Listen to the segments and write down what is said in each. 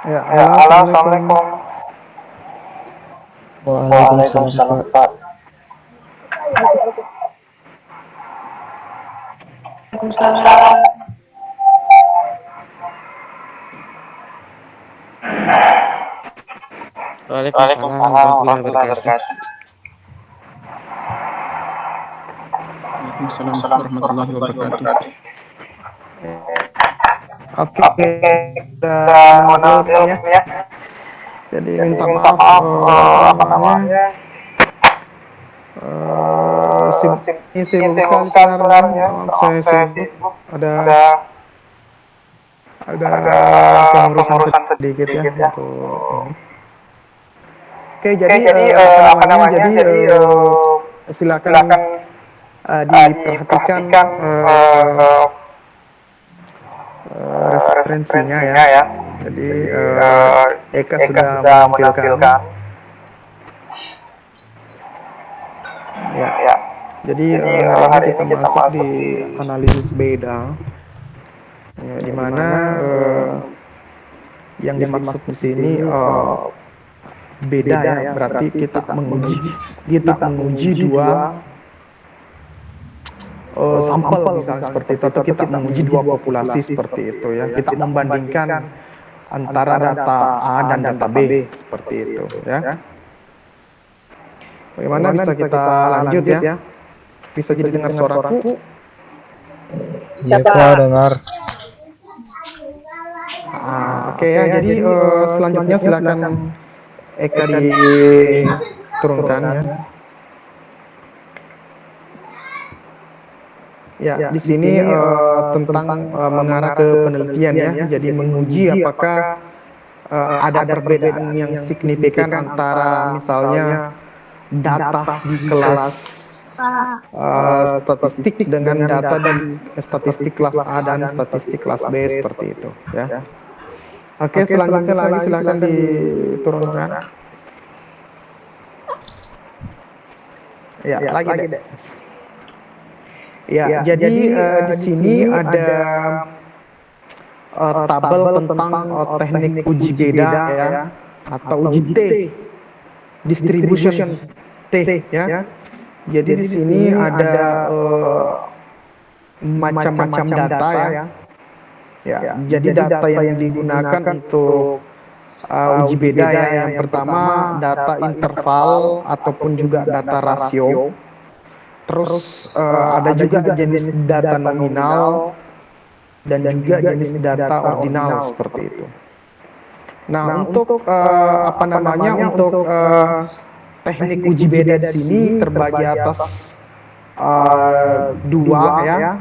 Ya, Ya, halo, halo, Assalamualaikum. Assalamualaikum. Waalaikumsalam, Waalaikumsalam, Pak. Pak. Waalaikumsalam Waalaikumsalam warahmatullahi warahmatullahi wabarakatuh. wabarakatuh. Waalaikumsalam Waalaikumsalam warahmatullahi warahmatullahi wabarakatuh. wabarakatuh. Oke, Oke, udah udah menang menang film ya. ya. Jadi Jadi minta minta maaf, maaf, apa apa namanya, namanya, sibuk sibuk sekali sekali sekarang ya. sekarang ya. Minta maaf, Maaf, saya saya sibuk. sibuk. Ada Ada ada ada pengurusan pengurusan sedikit ya sedikit ya. untuk ini. Oke, Oke, jadi jadi apa apa namanya? namanya? Jadi Jadi silakan silakan diperhatikan diperhatikan referensinya ya. referensinya ya. Jadi Jadi Eka Eka sudah sudah menampilkan menampilkan ya. ya. Jadi Jadi hari ini hari kita ini kita masuk di masuk di analisis beda, ya, di di mana mana yang yang dimaksud dimaksud di di sini sini beda beda ya, ya, berarti berarti kita kita menguji menguji dua dua sampel sampel misalnya misalnya seperti seperti itu, itu atau atau kita kita menguji menguji dua dua populasi populasi seperti seperti itu itu ya, ya, kita kita membandingkan membandingkan antara antara data data A A dan dan data data B B seperti seperti itu itu ya. ya. Bagaimana Bagaimana bisa bisa kita kita lanjut lanjut ya? ya? Bisa Bisa jadi jadi dengar dengar suaraku? suaraku? Iya Pak, dengar. Oke ya, jadi selanjutnya silakan Eka Eka diturunkan ya. diturunkan. Ya, Ya, di di sini sini tentang tentang mengarah mengarah ke ke penelitian ya. penelitian ya. Jadi Jadi menguji menguji apakah apakah ada ada perbedaan perbedaan yang yang signifikan signifikan antara antara misalnya misalnya data data di di kelas kelas statistik statistik dengan dengan data data di di statistik statistik kelas kelas A A dan dan statistik statistik kelas kelas B B seperti seperti itu itu ya. ya. Oke, Oke, selanjutnya selanjutnya lagi lagi silakan silakan diturunkan. diturunkan. Ya, Ya, lagi lagi deh. deh. Ya, Ya, jadi jadi di di sini sini ada ada tabel tabel tentang tentang teknik teknik uji uji beda beda ya, ya, atau atau uji uji T, T, distribution distribution T T ya. ya. Jadi di Jadi di sini sini ada ada macam-macam macam-macam data data ya. ya. Ya, Ya, jadi jadi data data yang yang digunakan digunakan untuk untuk uji uji beda beda ya. ya. Yang Yang pertama pertama data data interval interval ataupun ataupun juga juga data data rasio. rasio. Terus Terus ada ada juga juga jenis jenis data data nominal nominal dan dan juga juga jenis jenis data data ordinal ordinal seperti seperti itu. itu. Nah, Nah, untuk untuk apa apa namanya namanya untuk untuk teknik teknik uji uji beda di beda di sini sini terbagi terbagi atas atas dua dua ya. ya.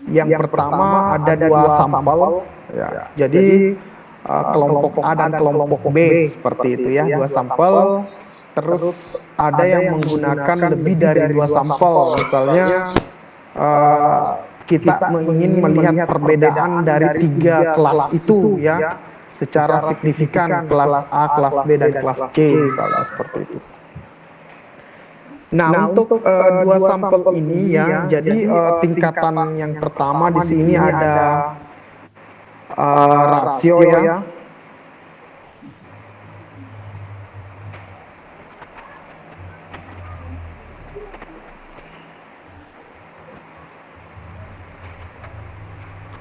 Yang Yang pertama pertama ada ada dua dua sampel sampel ya. ya. Jadi Jadi kelompok kelompok A A dan dan kelompok kelompok B B seperti itu seperti ya, itu ya, dua dua sampel. sampel. Terus Terus ada ada yang yang menggunakan menggunakan lebih lebih dari dari dua dua sampel. sampel. Misalnya Misalnya eh, kita kita ingin ingin melihat melihat perbedaan perbedaan dari dari tiga tiga kelas kelas itu itu ya, ya, secara secara signifikan, signifikan kelas kelas A, A, kelas kelas B, B dan dan kelas kelas C C misalnya misalnya seperti seperti itu. itu. Nah, Nah, untuk untuk dua dua sampel sampel ini ini ya, ya, jadi jadi tingkatan tingkatan yang yang pertama di pertama di sini sini ada ada rasio rasio ya. ya.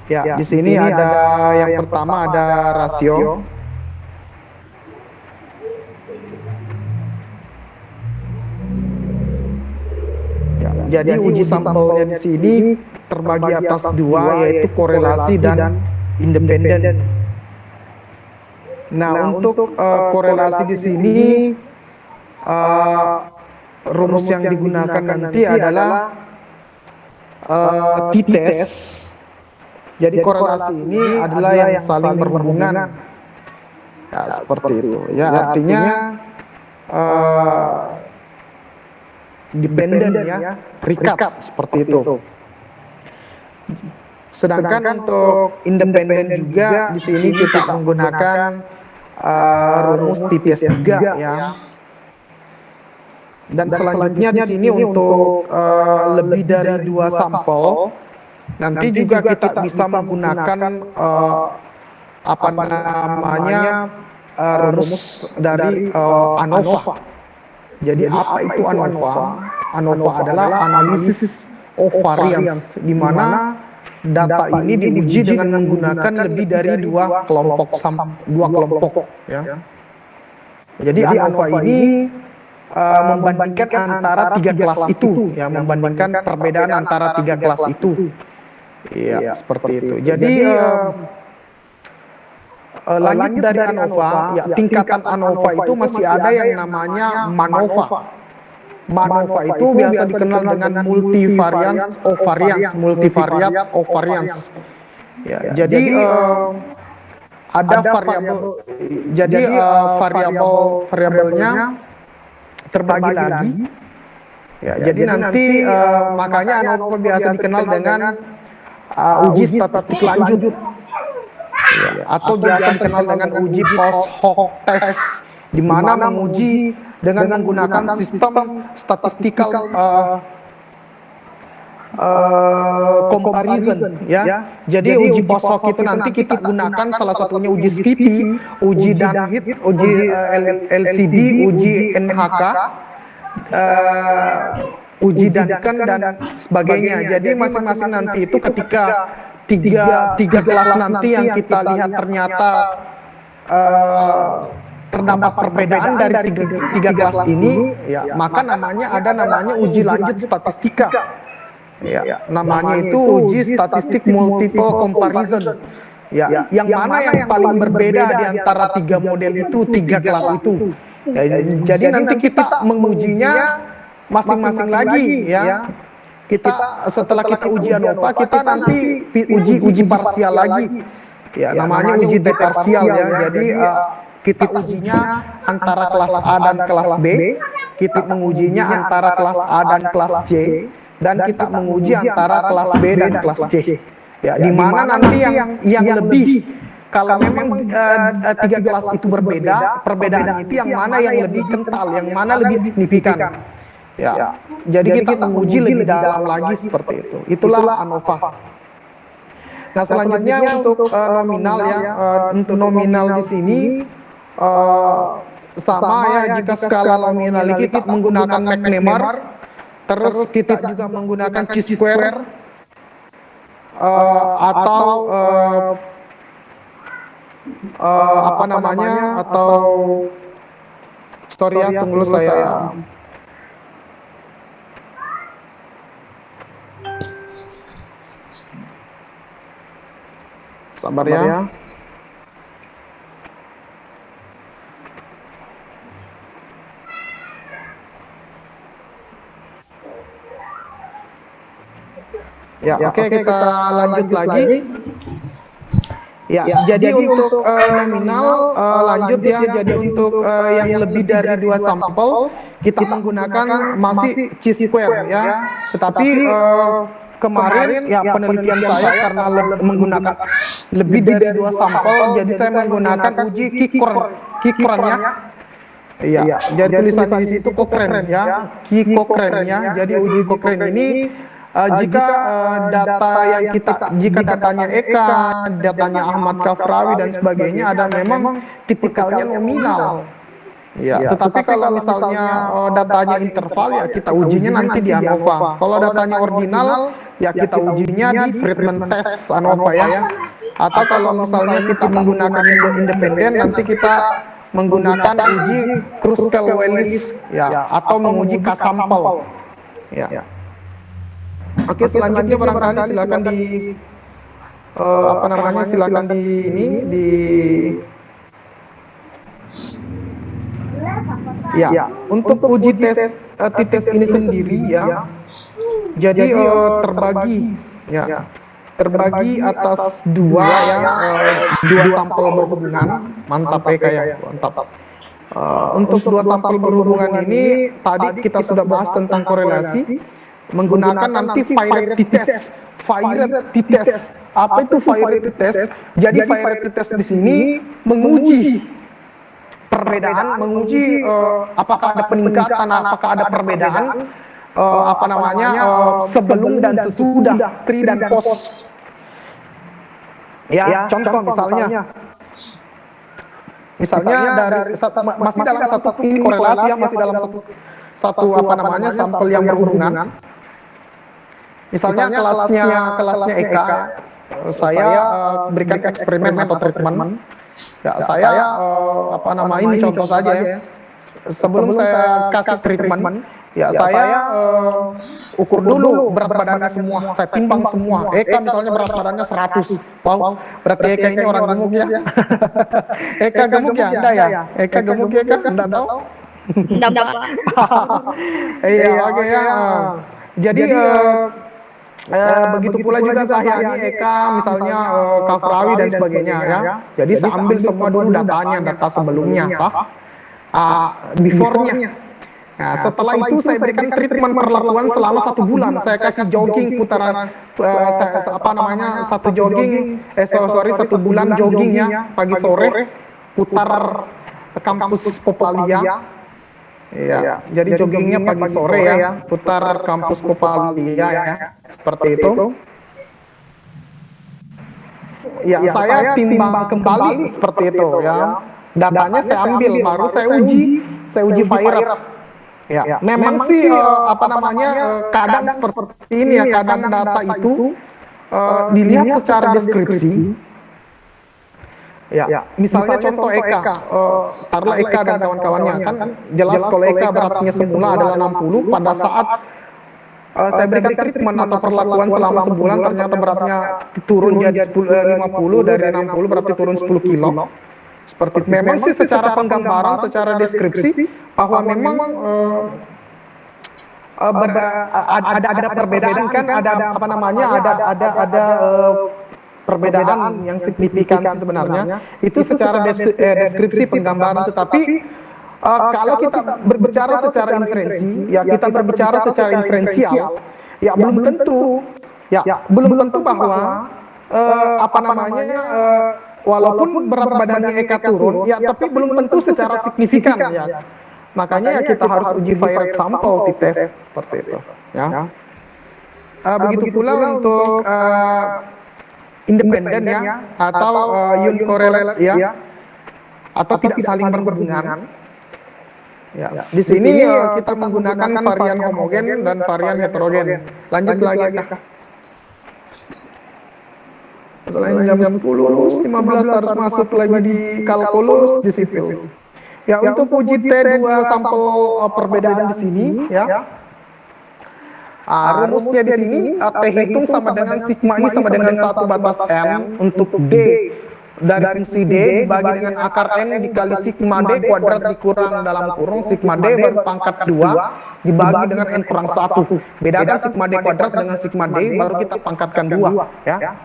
Ya, Ya, di di sini sini ada ada yang yang pertama pertama ada ada rasio. rasio. Ya, Ya, jadi jadi uji uji sampelnya di sampelnya di sini sini terbagi terbagi atas atas dua, dua yaitu yaitu korelasi korelasi dan dan independen. independen. Nah, Nah, untuk untuk korelasi di korelasi di sini sini eh, rumus rumus yang yang digunakan digunakan nanti nanti adalah adalah t-test. t-test. Jadi Jadi korelasi korelasi ini ini adalah adalah yang yang saling saling berhubungan. berhubungan. Ya, Ya, seperti seperti itu. itu. Ya, Ya, artinya artinya eh, dependen dependen ya, ya, terikat terikat seperti seperti itu. itu. Sedangkan Sedangkan untuk untuk independen independen juga juga di di sini sini kita kita menggunakan menggunakan rumus rumus t-test t-test juga juga ya. ya. Dan Dan selanjutnya di selanjutnya di sini sini untuk untuk lebih lebih dari dari dua dua sampel, sampel, nanti nanti juga juga kita kita bisa bisa menggunakan menggunakan apa apa namanya namanya rumus rumus dari dari ANOVA. ANOVA. Jadi Jadi apa apa itu itu ANOVA? ANOVA? ANOVA ANOVA adalah adalah analisis analisis of of variance, variance, di di mana mana data data ini ini diuji diuji dengan dengan menggunakan menggunakan lebih lebih dari dari dua dua kelompok kelompok ya. ya. Jadi Jadi ANOVA ANOVA ini ini membandingkan membandingkan antara antara tiga tiga kelas kelas itu, itu, ya, ya, membandingkan membandingkan perbedaan perbedaan antara antara tiga tiga kelas kelas itu. itu. Iya, Iya, seperti seperti itu. itu. Jadi Jadi lanjut lanjut dari dari ANOVA, ANOVA, ya ya tingkatan tingkatan ANOVA ANOVA itu itu masih masih ada ada yang yang namanya namanya MANOVA. MANOVA. MANOVA MANOVA itu itu biasa biasa dikenal dikenal dengan dengan multivariance multivariance ovariance, ovariance, multivariate multivariate ovariance. ovariance. Ya, Ya, jadi jadi ada ada variabel, variabel, jadi jadi variabelnya variabelnya terbagi terbagi lagi. lagi. Ya, Ya, jadi jadi nanti nanti makanya makanya ANOVA ANOVA biasa biasa dikenal dikenal dengan dengan uji uji statistik statistik lanjut, lanjut. ya, Ya, atau atau biasa biasa dikenal dikenal dengan dengan uji uji post post hoc hoc test, test, di di mana mana menguji menguji dengan menggunakan sistem statistical comparison ya. Jadi uji post hoc itu nanti kita gunakan salah satunya uji Skippy, uji Dunhit, uji LCD, uji NHK, uji Duncan dan sebagainya. Jadi masing-masing nanti itu ketika tiga kelas nanti yang kita lihat ternyata terdapat perbedaan dari tiga kelas ini, ya maka ada namanya uji lanjut statistika. Ya, namanya itu uji statistik multiple comparison. Ya, yang mana yang paling berbeda di antara tiga model itu, tiga kelas itu. Ya, jadi nanti kita mengujinya masing-masing lagi, ya. Kita setelah kita uji ANOVA, kita nanti uji parsial lagi. Ya, namanya uji T parsial ya. Jadi kita ujinya antara kelas A dan kelas B, kita mengujinya antara kelas A dan kelas C, dan kita menguji antara kelas B dan kelas C. Ya, di mana nanti yang lebih, kalau memang tiga kelas itu berbeda, perbedaan itu yang mana yang lebih kental, yang mana lebih signifikan. Ya, jadi kita menguji lebih dalam lagi seperti itu. Itulah ANOVA. Nah, selanjutnya untuk nominal ya, untuk nominal di sini sama ya, jika skala nominal kita menggunakan McNemar, terus kita juga menggunakan chi-square atau apa namanya, atau sorry ya, tunggu saya. Sabar ya. Ya, oke, kita lanjut lagi. Ya, jadi untuk nominal lanjut ya. Jadi untuk yang lebih dari 2 sampel kita menggunakan masih chi-square ya. Tetapi kemarin ya penelitian saya karena menggunakan lebih dari 2 sampel, jadi saya menggunakan uji Cochrane ya. Iya, jadi tulisannya di situ Cochrane ya, Cochrane ya. Jadi uji Cochrane ini jika jika datanya Eka, datanya Ahmad Kafrawi dan sebagainya ada memang tipikalnya nominal. Ya, tetapi kalau misalnya datanya interval ya kita ujinya nanti di ANOVA. Kalau datanya original ya kita ujinya di Friedman test ANOVA ya. Atau kalau misalnya kita menggunakan independen, nanti kita menggunakan uji Kruskal-Wallis ya, atau menguji K-sampel. Ya. Oke, selanjutnya barangkali silakan di apa namanya, silakan di ini di ya, untuk uji tes ini sendiri ya, jadi terbagi atas dua ya, dua sampel berhubungan. Mantap ya, kayak mantap. Untuk dua sampel berhubungan ini tadi kita sudah bahas tentang korelasi menggunakan nanti variety test. Variety test. Apa itu variety test? Jadi variety test di sini menguji perbedaan, menguji apakah ada peningkatan, apakah ada perbedaan apa namanya, sebelum dan sesudah pre dan post. Ya, contoh misalnya dari masih dalam satu ini korelasi ya, masih dalam satu apa namanya, sampel yang berhubungan. Misalnya kelasnya Eka, saya berikan eksperimen atau treatment. Ya, saya apa nama, ini contoh saja ya. Sebelum saya kasih treatment, ya saya ukur dulu berat badannya semua, saya timbang semua. Eka misalnya berat badannya 100. Wow, berarti Eka ini orang gemuk ya. Eka gemuk ya? Anda ya? Eka gemuk ya kan? Anda tahu? Enggak, Pak. Iya, oke ya. Jadi begitu pula juga Sahyani, Eka, misalnya Kafrawi dan sebagainya ya. Jadi saya ambil semua dulu datanya, data sebelumnya, before-nya. Nah, setelah itu saya berikan treatment perlakuan selama 1 bulan. Saya kasih jogging putaran, apa namanya, 1 bulan jogging ya, pagi sore, putar kampus Popalia. Ya, jadi joggingnya pagi sore ya, putar kampus Popalia ya, seperti itu. Ya, saya timbang kembali seperti itu ya. Datanya saya ambil, baru saya uji fire up. Ya, memang sih apa namanya kadang seperti ini ya, kadang data itu dilihat secara deskripsi. Ya, misalnya contoh Eka, taruhlah Eka dan kawan-kawannya kan jelas kalau Eka beratnya semula adalah 60, pada saat saya berikan treatment atau perlakuan selama sebulan ternyata beratnya turun jadi 50, dari 60 berarti turun 10 kilo. Seperti itu. Memang sih secara penggambaran, secara deskripsi bahwa memang ada perbedaan kan, ada apa namanya, ada perbedaan yang signifikan sebenarnya. Itu secara deskripsi penggambaran, tetapi kalau kita berbicara secara inferensi, ya kita berbicara secara inferensial, ya belum tentu bahwa apa namanya walaupun berat badannya Eka turun, ya tapi belum tentu secara signifikan ya. Makanya ya kita harus uji fire sampel di tes seperti itu. Ya. Begitu pula untuk independen ya atau uncorrelate ya, atau tidak saling berhubungan. Ya, di sini kita menggunakan varian homogen dan varian heterogen. Lanjut lagi Kak. Selain jam 10, 15 harus masuk lagi di kalkulus di sipil. Ya, untuk uji T2 sampel perbedaan di sini ya. Rumusnya di sini T hitung sama dengan sigma I sama dengan 1 batas M untuk D dari fungsi D dibagi dengan akar N dikali sigma D kuadrat dikurang dalam kurung sigma D baru pangkat 2 dibagi dengan N kurang 1. Bedakan sigma D kuadrat dengan sigma D baru kita pangkatkan 2 ya.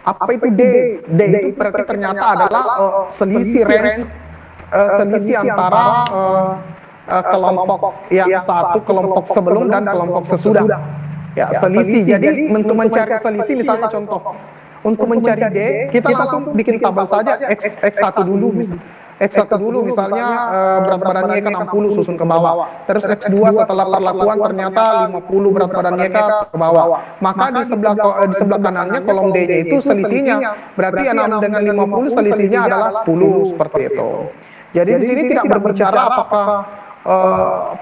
Apa itu D? D itu berarti ternyata adalah selisih range, selisih antara kelompok yang satu, kelompok sebelum dan kelompok sesudah. Ya, selisih. Jadi untuk mencari selisih, misalnya contoh, untuk mencari D, kita langsung bikin tabel saja X1 dulu, X1 dulu misalnya berat badannya kan 60 susun ke bawah. Terus X2 setelah perlakuan ternyata 50 berat badannya ke bawah. Maka di sebelah kanannya kolom D-nya itu selisihnya. Berarti 6 dengan 50 selisihnya adalah 10 seperti itu. Jadi di sini tidak berbicara apakah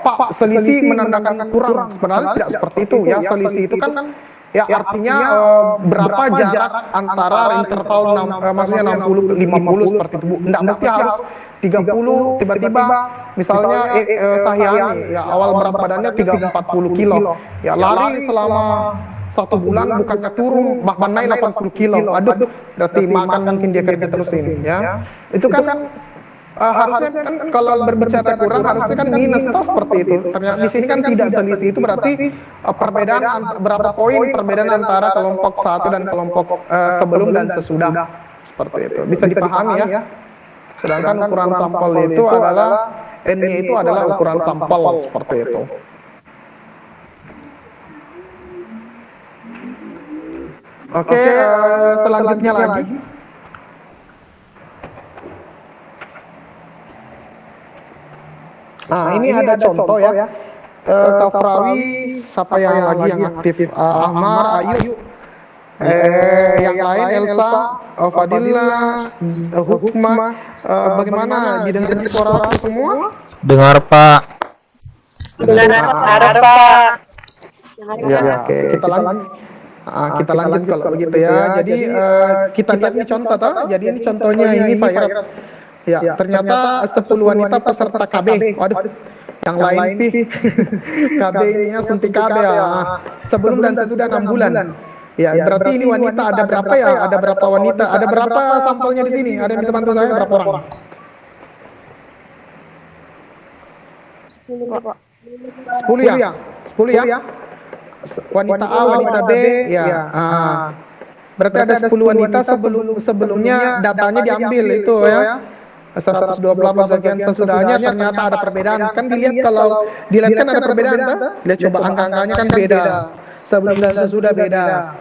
Pak selisih menandakan kurang, sebenarnya tidak seperti itu ya. Selisih itu kan ya artinya berapa jarak antara interval maksudnya 60 ke 50 seperti itu Bu. Enggak mesti harus 30 tiba-tiba misalnya Sahyani ya awal berat badannya 340 kilo. Ya lari selama 1 bulan bukannya turun bahkan naik 80 kilo. Aduh, berarti makan mungkin dia kerja terusin ya. Itu kan harusnya kan kalau berbicara kurang harusnya kan minus toh seperti itu. Ternyata di sini kan tidak selisih, itu berarti perbedaan berapa poin perbedaan antara kelompok satu dan kelompok sebelum dan sesudah seperti itu. Bisa dipahami ya. Sedangkan ukuran sampel itu adalah N-nya itu adalah ukuran sampel seperti itu. Oke, selanjutnya lagi. Nah, ini ada contoh ya. Kafrawi, siapa yang lagi yang aktif? Ahmar, Ayu, yang lain Elsa, Fadila, Hukma. Bagaimana? Didengar suara aku semua? Dengar Pak. Dengar Pak. Ya, oke. Kita lanjut kalau begitu ya. Jadi kita lihat nih contoh toh. Jadi ini contohnya ini Fairat. Ya, ternyata 10 wanita peserta KB. Waduh, yang lain pi. KB-nya suntik KB ya. Sebelum dan sesudah 6 bulan. Ya, berarti ini wanita ada berapa ya? Ada berapa wanita? Ada berapa sampelnya di sini? Ada yang bisa bantu saya berapa orang? 10 ya? 10 ya? Wanita A, wanita B, ya. Berarti ada 10 wanita sebelumnya datanya diambil itu ya. 128 sekian sesudahnya ternyata ada perbedaan. Kan dilihat kalau dilihat kan ada perbedaan kan? Lihat coba angka-angkanya kan beda. Sebelum dan sesudah beda.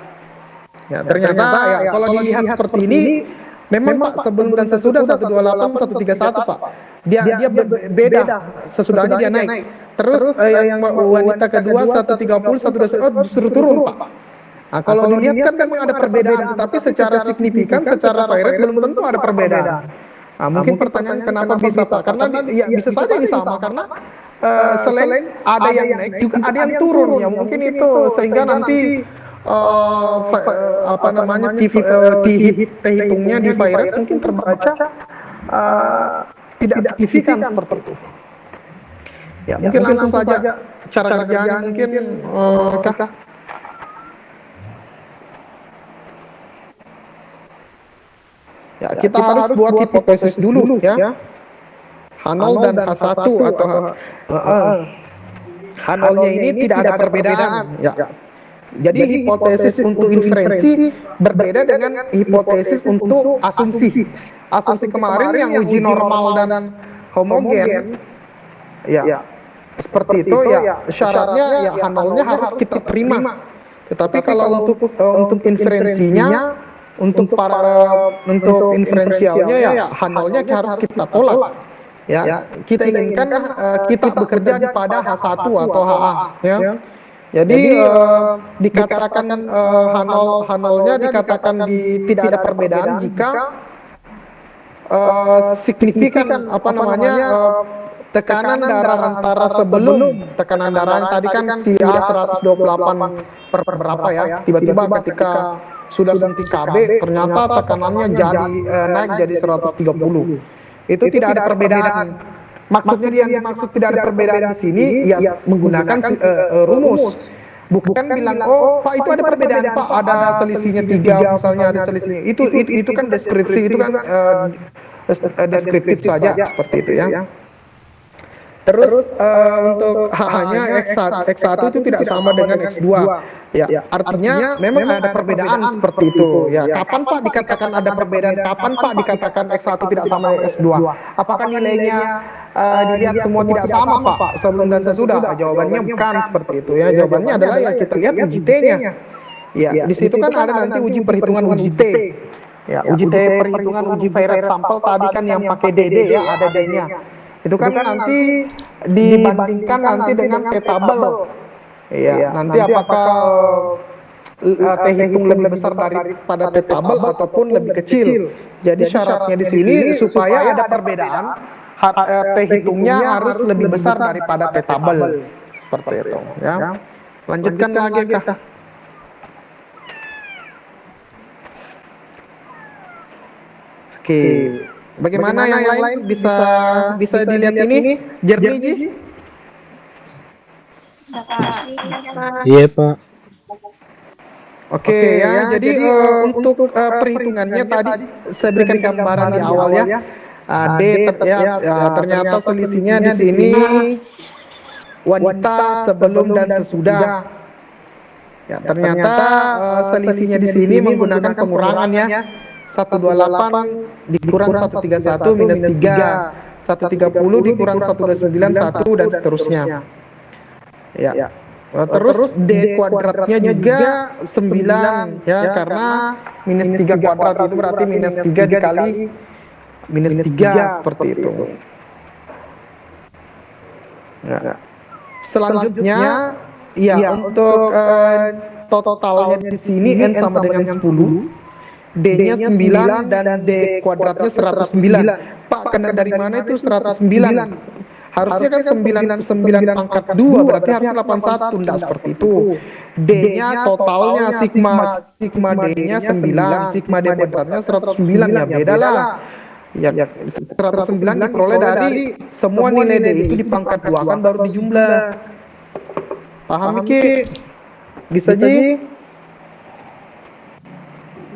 Ya, ternyata ya kalau dilihat seperti ini memang Pak sebelum dan sesudah 128 131 Pak. beda, sesudahnya dia naik. Terus yang wanita kedua 130 120 justru turun, Pak. Nah, kalau dilihat kan memang ada perbedaan, tetapi secara signifikan, secara virate belum tentu ada perbedaan. Nah, mungkin pertanyaan kenapa bisa, Pak? Karena ya bisa saja ini sama, karena selain ada yang naik juga ada yang turun ya, mungkin itu sehingga nanti apa namanya hitungnya di virate mungkin terbaca tidak signifikan seperti itu. Ya, mungkin langsung saja cara kerjanya mungkin Kak. Ya, kita harus buat hipotesis dulu ya. H0 dan H1 atau H0-nya ini tidak ada perbedaan ya. Jadi hipotesis untuk inferensi berbeda dengan hipotesis untuk asumsi. Asumsi kemarin yang uji normal dan homogen ya seperti itu ya, syaratnya ya H0-nya harus kita terima. Tetapi kalau untuk inferensinya, untuk inferensialnya ya H0-nya harus kita tolak. Ya, kita inginkan kita bekerja pada H1 atau HA ya. Jadi dikatakan H0-nya dikatakan tidak ada perbedaan jika signifikan apa namanya tekanan darah antara sebelum tekanan darah tadi kan si A 128 per berapa ya, tiba-tiba ketika sudah suntik KB ternyata tekanannya jadi naik jadi 130. Itu tidak ada perbedaan. Maksudnya dia yang dimaksud tidak ada perbedaan di sini ya menggunakan rumus. Bukan bilang oh Pak itu ada perbedaan Pak, ada selisihnya 3 misalnya, ada selisihnya. Itu kan deskripsi, itu kan deskriptif saja seperti itu ya. Terus untuk HH-nya X1 itu tidak sama dengan X2. Ya, artinya memang ada perbedaan seperti itu. Ya, kapan Pak dikatakan ada perbedaan? Kapan Pak dikatakan X1 tidak sama dengan X2? Apakah nilainya dilihat semua tidak sama Pak, sebelum dan sesudah? Jawabannya bukan seperti itu ya. Jawabannya adalah yang kita lihat uji T-nya. Ya, di situ kan ada nanti uji perhitungan uji T. Ya, uji T perhitungan uji virate sampel tadi kan yang pakai DD ya, ada D-nya. Itu kan nanti dibandingkan nanti dengan T-tabel. Iya, nanti apakah T hitung lebih besar daripada T-tabel ataupun lebih kecil. Jadi syaratnya di sini supaya ada perbedaan, T hitungnya harus lebih besar daripada T-tabel. Seperti itu ya. Lanjutkan lagi Kak. Oke. Bagaimana yang lain bisa dilihat ini? Jernih Ji? Iya Pak. Oke ya, jadi untuk perhitungannya tadi saya berikan gambaran di awal ya. Ternyata selisihnya di sini wanita sebelum dan sesudah. Ya, ternyata selisihnya di sini menggunakan pengurangan ya. 128 dikurang 131 minus 3, 130 dikurang 129 1 dan seterusnya. Ya. Terus D kuadratnya juga 9 ya, karena minus 3 kuadrat itu berarti minus 3 dikali minus 3 seperti itu. Ya. Selanjutnya ya untuk totalnya di sini N sama dengan 10, D-nya 9 dan D kuadratnya 109. Pak, kena dari mana itu 109? Harusnya kan 9 pangkat 2, berarti harus 81, enggak seperti itu. D-nya totalnya sigma D-nya 9, sigma D kuadratnya 109, ya beda lah. Ya, 109 diperoleh dari semua nilai D itu dipangkat 2 kan baru dijumlah. Paham Ki? Bisa Ji?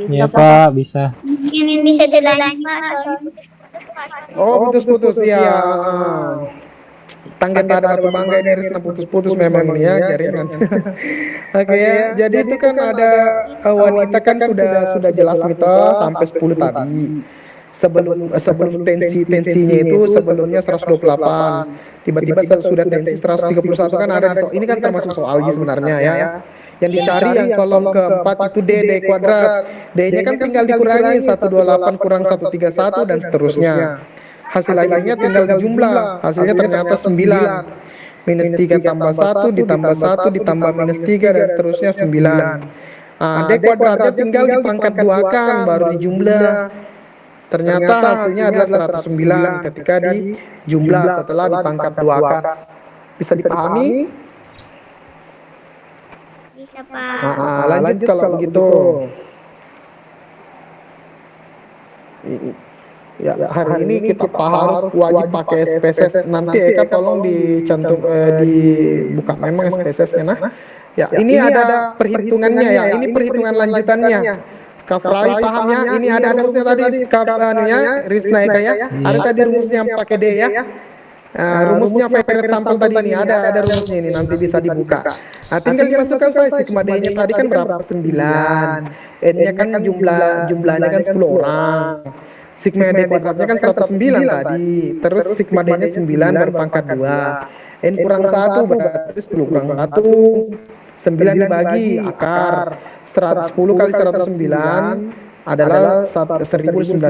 Iya Pak, bisa. Ini bisa dilanjut Pak. Oh, putus-putus ya. Tangga ada batu bangga ini harus putus-putus memang nih ya jaringan. Oke ya, jadi itu kan ada wanita kan sudah jelas kita sampai 10 tadi. Sebelum tensinya itu sebelumnya 128. Tiba-tiba sudah tensi 131 kan ada ini kan termasuk soal sebenarnya ya. Yang dicari yang kolom keempat itu D kuadrat. D-nya kan tinggal dikurangi 128 kurang 131 dan seterusnya. hasil akhirnya tinggal dijumlah. Hasilnya ternyata 9. Minus 3 tambah 1 ditambah 1 ditambah minus 3 dan seterusnya 9. Nah, D kuadratnya tinggal dipangkat 2-kan baru dijumlah. Ternyata hasilnya adalah 109 ketika dijumlah setelah dipangkat 2-kan. Bisa dipahami? Bisa, Pak. Nah, lanjut kalau begitu. Ya, hari ini kita harus wajib pakai SPSS. Nanti Eka tolong dibuka memang SPSS-nya. Nah, ya ini ada perhitungannya ya. Ini perhitungan lanjutannya. Kak Frai paham ya? Ini ada rumusnya tadi. Kak Risna Eka ya. Ada tadi rumusnya yang pakai D ya. Rumusnya favorite sampel tadi ini ada rumusnya ini nanti bisa dibuka. Nah, tinggal dimasukkan saya sigma D-nya tadi kan berapa? 9. N-nya kan jumlahnya kan 10 orang. Sigma D kuadratnya kan 109 tadi. Terus sigma D-nya 9 berpangkat 2. N kurang 1 berarti 10 kurang 1. 9 dibagi akar 110 kali 109 adalah 1090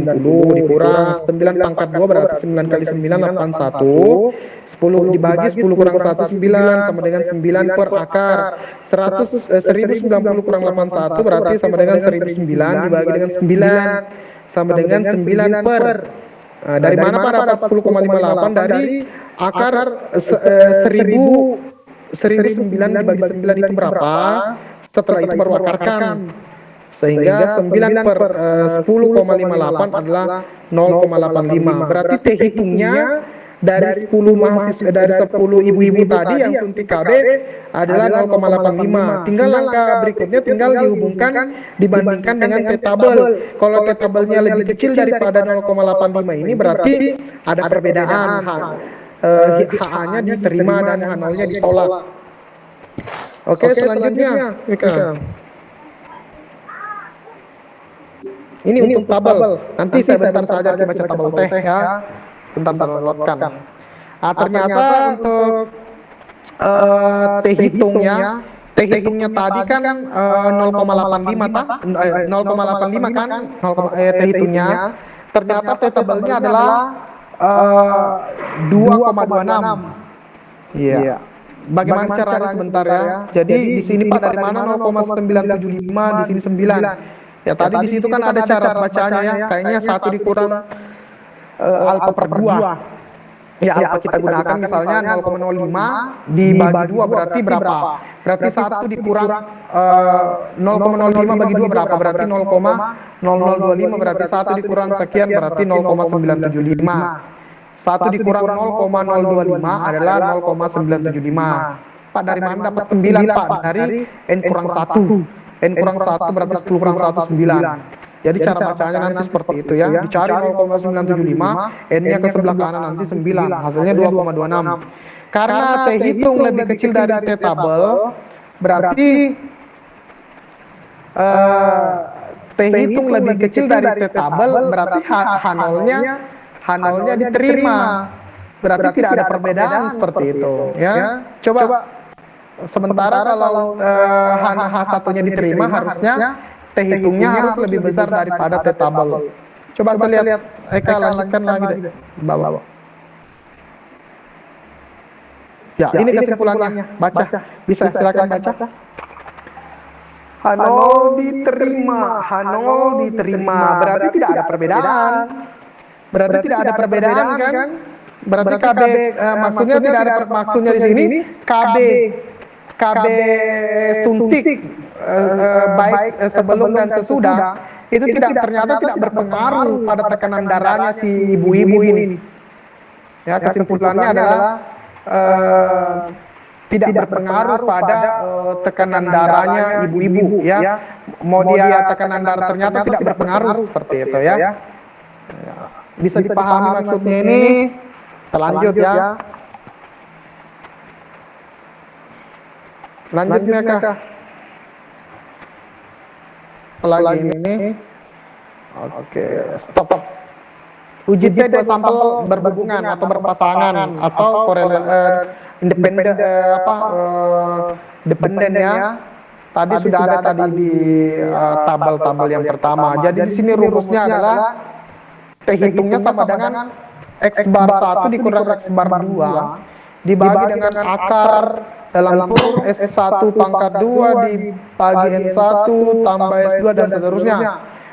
dikurang 9 pangkat 2 berarti 9 kali 9 81. 10 dibagi 10 kurang 1 9 sama dengan 9 per akar 1090 kurang 81 berarti sama dengan 1009 dibagi dengan 9 sama dengan 9 per dari mana Pak dapat 10,58? Dari akar 1009 dibagi 9 itu berapa? Setelah itu baru akarkan. Sehingga 9 per 10,58 adalah 0,85. Berarti T hitungnya dari 10 mahasiswa dari 10 ibu-ibu tadi yang suntik KB adalah 0,85. Tinggal langkah berikutnya tinggal dihubungkan dibandingkan dengan T tabel. Kalau T tabelnya lebih kecil daripada 0,85 ini berarti ada perbedaan. HA-nya diterima dan H0-nya ditolak. Oke, selanjutnya ini untuk tabel. Nanti saya bentar saja baca tabel T ya. Bentar saya downloadkan. Nah, ternyata untuk T hitungnya tadi kan 0,85 tak? 0,85 kan? T hitungnya. Ternyata T tabelnya adalah 2,26. Iya. Bagaimana caranya sebentar ya? Jadi di sini Pak dari mana 0,975 di sini 9. Ya tadi di situ kan ada cara bacanya ya. Kayaknya 1 dikurang alfa per 2. Ya alfa kita gunakan misalnya 0,05 dibagi 2 berarti berapa? Berarti 1 dikurang 0,05 bagi 2 berapa? Berarti 0,0025 berarti 1 dikurang sekian berarti 0,975. 1 dikurang 0,025 adalah 0,975. Pak dari mana dapat 9 Pak? Dari N kurang 1. N kurang 1 berarti 10 kurang 1 9. Jadi cara bacanya nanti seperti itu ya. Dicari 0,975, N-nya ke sebelah kanan nanti 9. Hasilnya 2,26. Karena T hitung lebih kecil dari T tabel, berarti T hitung lebih kecil dari T tabel, berarti H0-nya diterima. Berarti tidak ada perbedaan seperti itu ya. Coba sementara kalau H1-nya diterima harusnya T hitungnya harus lebih besar daripada T tabel. Coba saya lihat Eka lanjutkan lagi deh bawah. Ya, ini kesimpulannya. Baca. Bisa silakan baca. H0 diterima. Berarti tidak ada perbedaan. Berarti tidak ada perbedaan kan? Berarti KB maksudnya tidak ada maksudnya di sini KB suntik baik sebelum dan sesudah itu ternyata tidak berpengaruh pada tekanan darahnya si ibu-ibu ini. Ya, kesimpulannya adalah tidak berpengaruh pada tekanan darahnya ibu-ibu ya. Mau dia tekanan darah ternyata tidak berpengaruh seperti itu ya. Bisa dipahami maksudnya ini. Lanjut ya. Lanjutnya Kak. Lagi ini. Oke, stop. Uji T dua sampel berhubungan atau berpasangan atau independen dependen ya. Tadi sudah ada tadi di tabel-tabel yang pertama. Jadi di sini rumusnya adalah T hitungnya sama dengan X bar 1 dikurang X bar 2 dibagi dengan akar dalam kurung S1 pangkat 2 dibagi N1 tambah S2 dan seterusnya.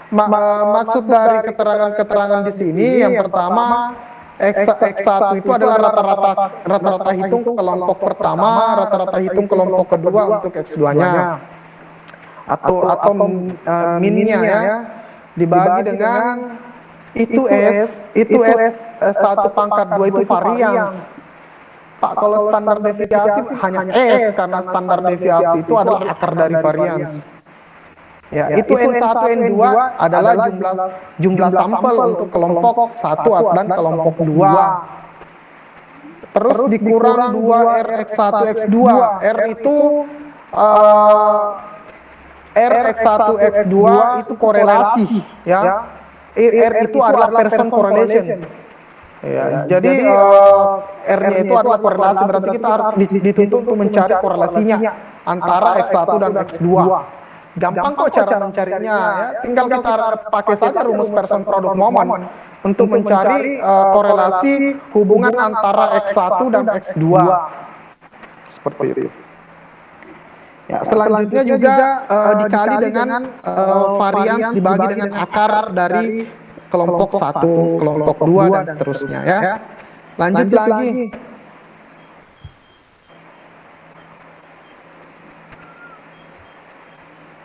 Maksud dari keterangan-keterangan di sini yang pertama X1 itu adalah rata-rata hitung kelompok pertama, rata-rata hitung kelompok kedua untuk X2-nya. Atau minnya ya, dibagi dengan itu S1 pangkat 2 itu varians. Pak, kalau standar deviasi hanya S, karena standar deviasi itu adalah akar dari varians. Ya, itu N1, N2 adalah jumlah sampel untuk kelompok 1 dan kelompok 2. Terus dikurang 2 R X1 X2. R itu R X1 X2 itu korelasi, ya. R itu adalah person correlation. Ya, jadi R-nya itu adalah korelasi, berarti kita harus dituntut untuk mencari korelasinya antara X1 dan X2. Gampang kok cara mencarinya, ya. Tinggal kita pakai saja rumus person product moment untuk mencari korelasi hubungan antara X1 dan X2. Seperti itu. Ya, selanjutnya juga dikali dengan varians dibagi dengan akar dari kelompok 1, kelompok 2 dan seterusnya, ya. Lanjut lagi.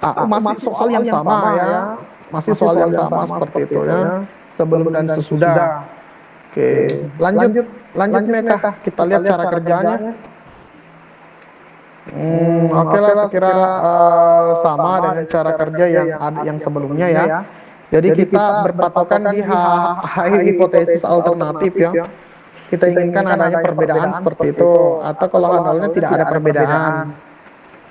Masih soal yang sama ya. Masih soal yang sama seperti itu ya. Sebelum dan sesudah. Oke, lanjut Meka. Kita lihat cara kerjanya. Oke lah, saya kira sama dengan cara kerja yang sebelumnya ya. Jadi kita berpatokan di hipotesis alternatif ya. Kita inginkan adanya perbedaan seperti itu, atau kalau handalnya tidak ada perbedaan.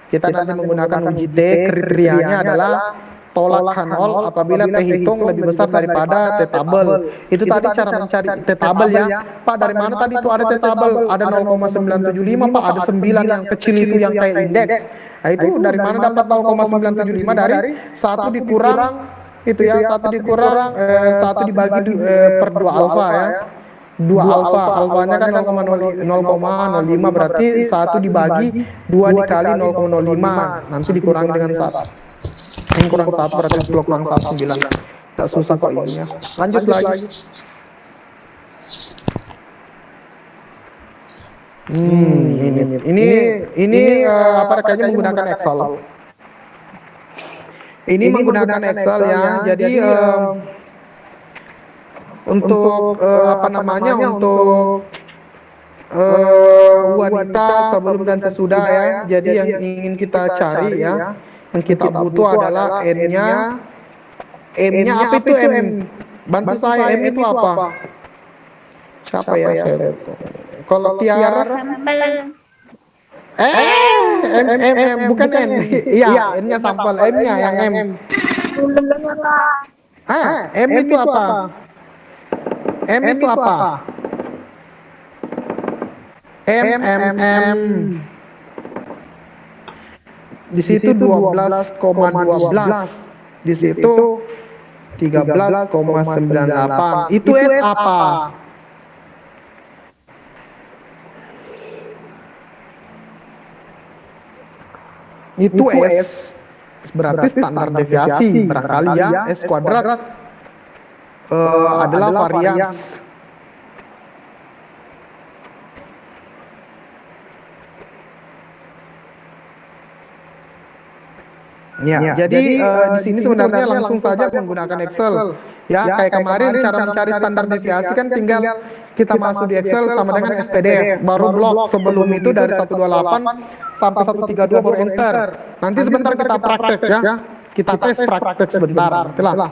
Kita nanti menggunakan uji T, kriterianya adalah tolak H0 apabila T hitung lebih besar daripada T tabel. Itu tadi cara mencari T tabel ya. Pak, dari mana tadi itu ada T tabel? Ada 0,975 Pak, ada 9 yang kecil itu yang kayak indeks. Nah itu dari mana dapat 0,975? Dari 1 dikurang itu ya, 1 dikurang 1 dibagi per 2 alfa ya. 2 alfa, alfanya kan 0,05, berarti 1 dibagi 2 dikali 0,05, nanti dikurangi dengan 1. Ini kurang 1 berarti 10 kurang 1, 9. Tidak susah kok ininya. Lanjut lagi. Ini apa kayaknya menggunakan Excel. Ini menggunakan Excel ya. Jadi untuk untuk wanita sebelum dan sesudah ya. Jadi yang ingin kita cari ya, yang kita butuh adalah M-nya. M-nya apa itu M? Bantu saya, M itu apa? Siapa ya saya lupa. Kalau Tiara bukan N. Iya, N-nya sampel, M-nya yang M. M itu apa? M itu apa? M. Di situ 12,12. Di situ 13,98. Itu S apa? Itu S berarti standar deviasi barangkali ya. S kuadrat adalah varians. Ya, jadi di sini sebenarnya langsung saja menggunakan Excel. Ya, kayak kemarin cara mencari standar deviasi kan tinggal kita masuk di Excel sama dengan STDF. Baru blok sebelum itu dari 128 sampai 132 baru enter. Nanti sebentar kita praktek ya. Kita tes praktek sebentar. Itulah.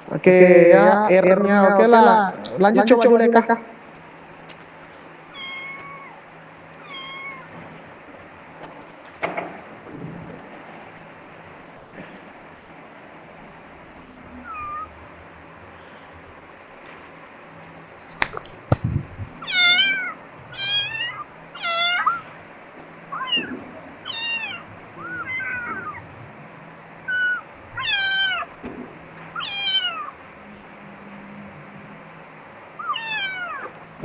Oke ya, R-nya oke lah. Lanjut coba boleh kah?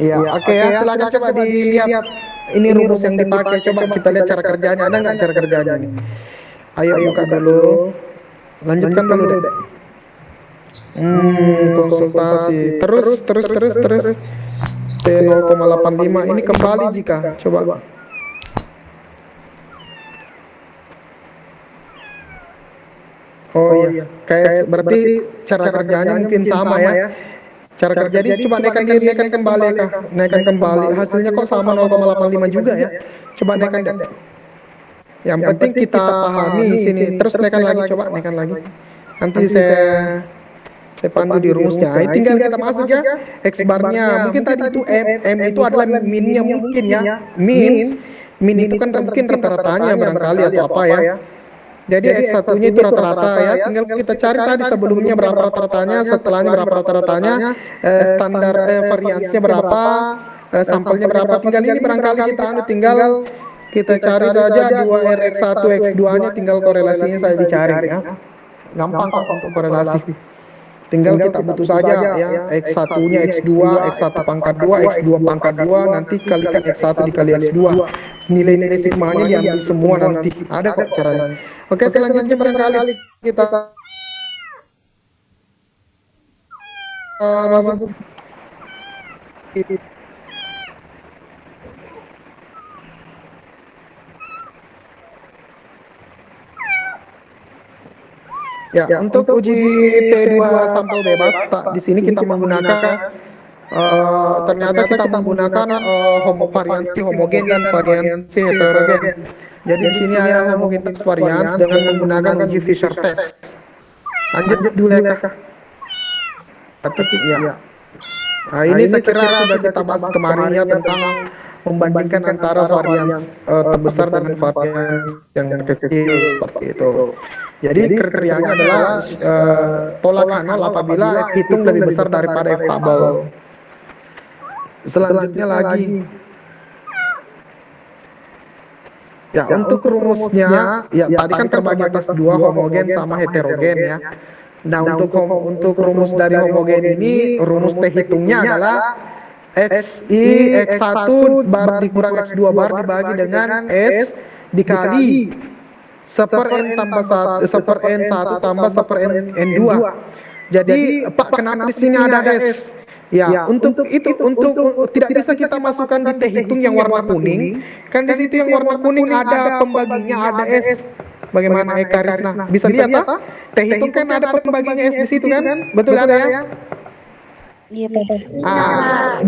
Iya, oke ya, silakan coba dilihat. Ini rumus yang dipakai. Coba kita lihat cara kerjanya. Ada nggak cara kerjanya ini? Ayo buka dulu. Lanjutkan dulu deh. Konsultasi. Terus. T 0,85 ini kembali jika. Coba. Oh iya, kayak berarti cara kerjanya mungkin sama ya. Cara kerja ini coba naikkan kembali kah? Naikkan kembali. Hasilnya kok sama 0,85 juga ya? Coba naikkan deh. Yang penting kita pahami sini. Terus naikkan lagi, coba naikkan lagi. Nanti saya pandu di rumusnya. Tinggal kita masuk ya. X barnya. Mungkin tadi itu M itu adalah minnya mungkin ya. Min itu kan mungkin rata-ratanya barangkali atau apa ya. Jadi X1-nya itu rata-rata ya, tinggal kita cari tadi sebelumnya berapa rata-ratanya, setelahnya berapa rata-ratanya, standar variansinya berapa, sampelnya berapa, tinggal ini barangkali kita tinggal kita cari saja 2R X1 X2-nya, tinggal korelasinya saya dicari ya. Gampang kok untuk korelasi. Tinggal kita butuh saja ya, X1-nya X2, X1 pangkat 2, X2 pangkat 2, nanti kalikan X1 dikali X2. Nilai-nilai sigmanya diambil semua nanti. Ada kok caranya. Oke, selanjutnya barangkali kita masuk. Ya, untuk uji T2 sampel bebas, di sini kita menggunakan ternyata kita menggunakan variansi homogen dan variansi heterogen. Jadi di sini ada homogenitas varians dengan menggunakan uji Fisher test. Lanjut dulu ya kak. Ya. Nah, ini saya kira sudah kita bahas kemarin ya tentang membandingkan antara varians terbesar dengan varians yang kecil seperti itu. Jadi kriterianya adalah tolak kanal apabila F hitung lebih besar daripada F tabel. Selanjutnya lagi. Ya, untuk rumusnya, ya tadi kan terbagi atas dua, homogen sama heterogen ya. Nah, untuk rumus dari homogen ini, rumus T hitungnya adalah X1 bar dikurang X2 bar dibagi dengan S dikali 1/n tambah 1 tambah 1/n2. Jadi, Pak, kenapa di sini ada S? Ya, untuk tidak bisa kita masukkan di T hitung yang warna kuning. Kan di situ yang warna kuning ada pembaginya, ada S. Bagaimana Eka Risna? Bisa lihat tak? T hitung kan ada pembaginya S di situ kan? Betul ada ya? Iya, betul.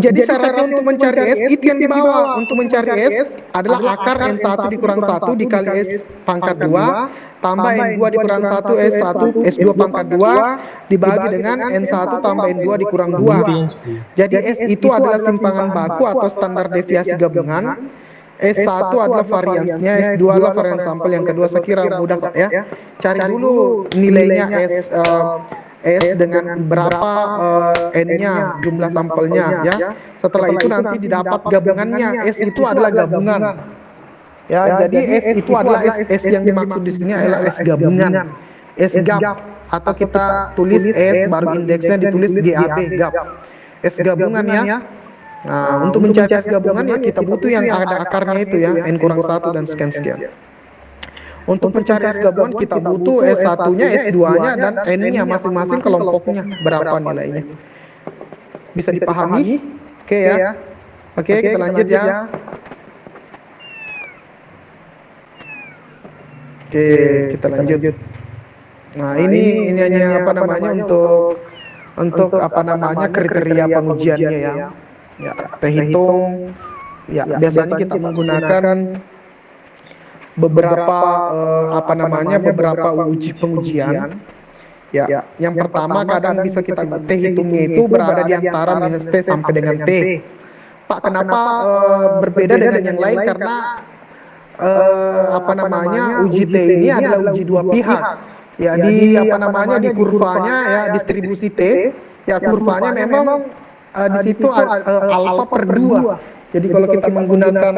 Jadi syaratnya untuk mencari S itu yang di bawah. Untuk mencari S adalah akar N1 dikurang 1 dikali S pangkat 2 tambah N2 dikurang 1 S1 S2 pangkat 2 dibagi dengan N1 tambah N2 dikurang 2. Jadi S itu adalah simpangan baku atau standar deviasi gabungan. S1 adalah variansnya, S2 adalah varians sampel. Yang kedua saya kira mudah kok ya. Cari dulu nilainya S dengan berapa N-nya, jumlah sampelnya ya. Setelah itu nanti didapat gabungannya. S itu adalah gabungan. Ya, jadi S itu adalah S yang dimaksud di sini adalah S gabungan. S gap atau kita tulis S baru indeksnya ditulis GAB gap. S gabungan ya. Nah, untuk mencari S gabungan ya kita butuh yang ada akarnya itu ya, N kurang 1 dan sekian-sekian. Untuk mencari S gabungan kita butuh S1-nya, S2-nya, dan N-nya masing-masing kelompoknya berapa nilainya. Bisa dipahami? Oke ya. Oke, kita lanjut ya. Oke, kita lanjut. Nah, ini hanya apa namanya untuk apa namanya kriteria pengujiannya ya. Ya, terhitung. Ya, biasanya kita menggunakan beberapa beberapa pengujian. Ya, yang pertama kadang bisa kita T hitungnya itu berada di antara minus T sampai dengan T. Pak, kenapa berbeda dengan yang lain? Karena uji T ini adalah uji dua pihak. Ya, di di kurvanya ya distribusi T, ya kurvanya memang di situ alfa per 2. Jadi kalau kita menggunakan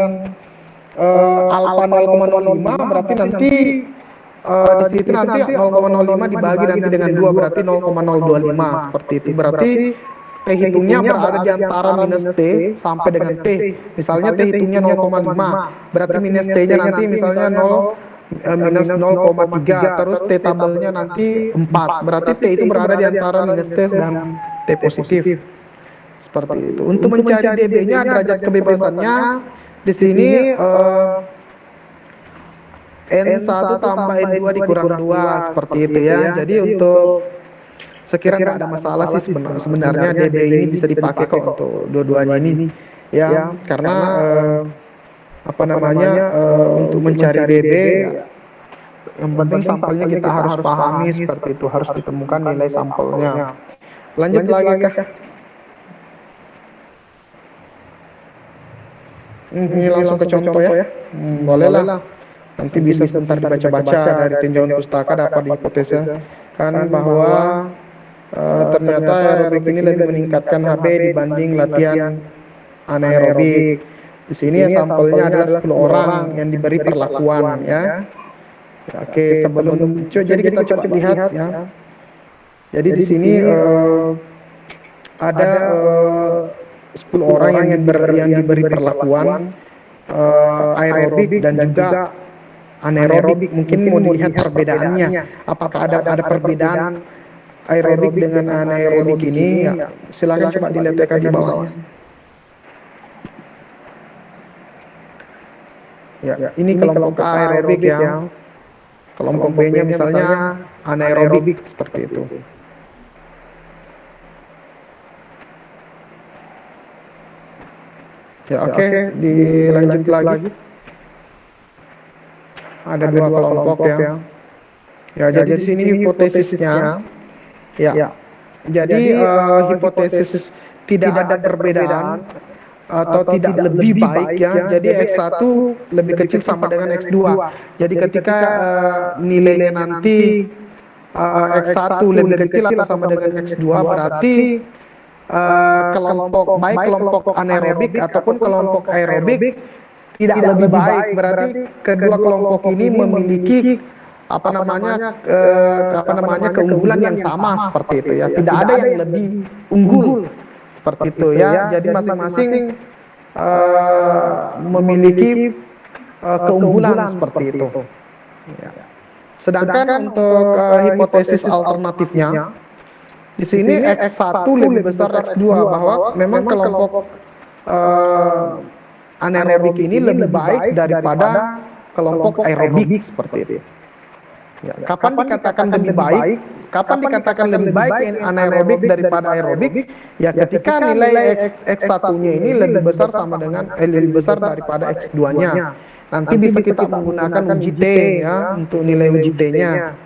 alfa 0,05 berarti nanti di situ nanti 0,05 dibagi nanti dengan 2 berarti 0,025 seperti itu. Berarti T T hitungnya berada di antara minus T sampai dengan T. Misalnya T hitungnya 0,5, berarti minus T-nya nanti misalnya 0 minus 0,3, terus T tabelnya nanti 4, berarti T itu berada di antara minus T dan T positif. Seperti itu. Untuk mencari dB-nya, derajat kebebasannya, di sini N1 tambah N2 dikurang 2, seperti itu ya. Jadi untuk sekiranya nggak ada masalah sih sebenarnya dB ini bisa dipakai kok untuk dua-duanya ini ya, karena apa namanya untuk mencari dB ya, yang penting sampelnya kita harus pahami seperti itu, harus ditemukan nilai sampelnya. Lanjut lagi kah? Ini langsung ke contoh ya. Boleh lah. Nanti bisa sebentar dibaca-baca dari tinjauan pustaka dapat dihipotesa kan bahwa ternyata aerobik ini lebih meningkatkan HB dibanding latihan anaerobik. Di sini ya sampelnya adalah 10 orang yang diberi perlakuan ya. Oke, sebelum jadi kita coba lihat ya. Jadi di sini ada 10 orang yang diberi perlakuan aerobik dan juga anaerobik. Mungkin mau dilihat perbedaannya, apakah ada perbedaan aerobik dengan anaerobik ini ya, silakan coba dilihat di bawahnya. Ya, ini kelompok A aerobik ya. Kelompok B-nya misalnya anaerobik seperti itu. Ya, oke, dilanjut lagi. Ada dua kelompok ya. Ya, jadi di sini hipotesisnya ya. Jadi hipotesis tidak ada perbedaan atau tidak lebih baik ya. Jadi X1 lebih kecil sama dengan X2. Jadi ketika nilainya nanti X1 lebih kecil atau sama dengan X2, berarti kelompok anaerobik ataupun kelompok aerobik tidak lebih baik, berarti kedua kelompok ini memiliki keunggulan yang sama seperti itu ya. Tidak ada yang lebih unggul seperti itu ya. Jadi masing-masing memiliki keunggulan seperti itu. Ya. Sedangkan untuk hipotesis alternatifnya, di sini X1 lebih besar X2, bahwa memang kelompok anaerobik ini lebih baik daripada kelompok aerobik seperti itu. Ya, kapan dikatakan lebih baik? Kapan dikatakan lebih baik anaerobik daripada aerobik? Ya, ketika nilai X1-nya ini lebih besar sama dengan lebih besar daripada X2-nya. Nanti bisa kita menggunakan uji T ya untuk nilai uji T-nya.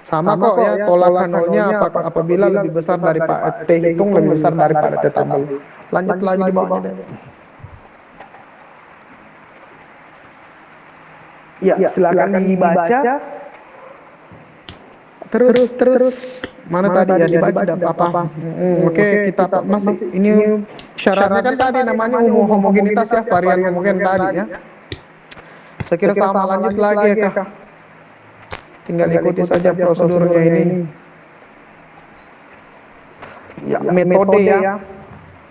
Sama kok ya, tolak nolnya apabila lebih besar daripada T hitung lebih besar daripada T tabel. Lanjut lagi di bawahnya deh. Ya, silakan dibaca. Terus mana tadi ya, dibaca ada apa? Oke, kita masih ini syaratnya kan tadi namanya homogenitas ya, varian homogen tadi ya. Saya kira sama, lanjut lagi ya Kak. Tinggal ikuti saja prosedurnya ini. Ya, metode ya.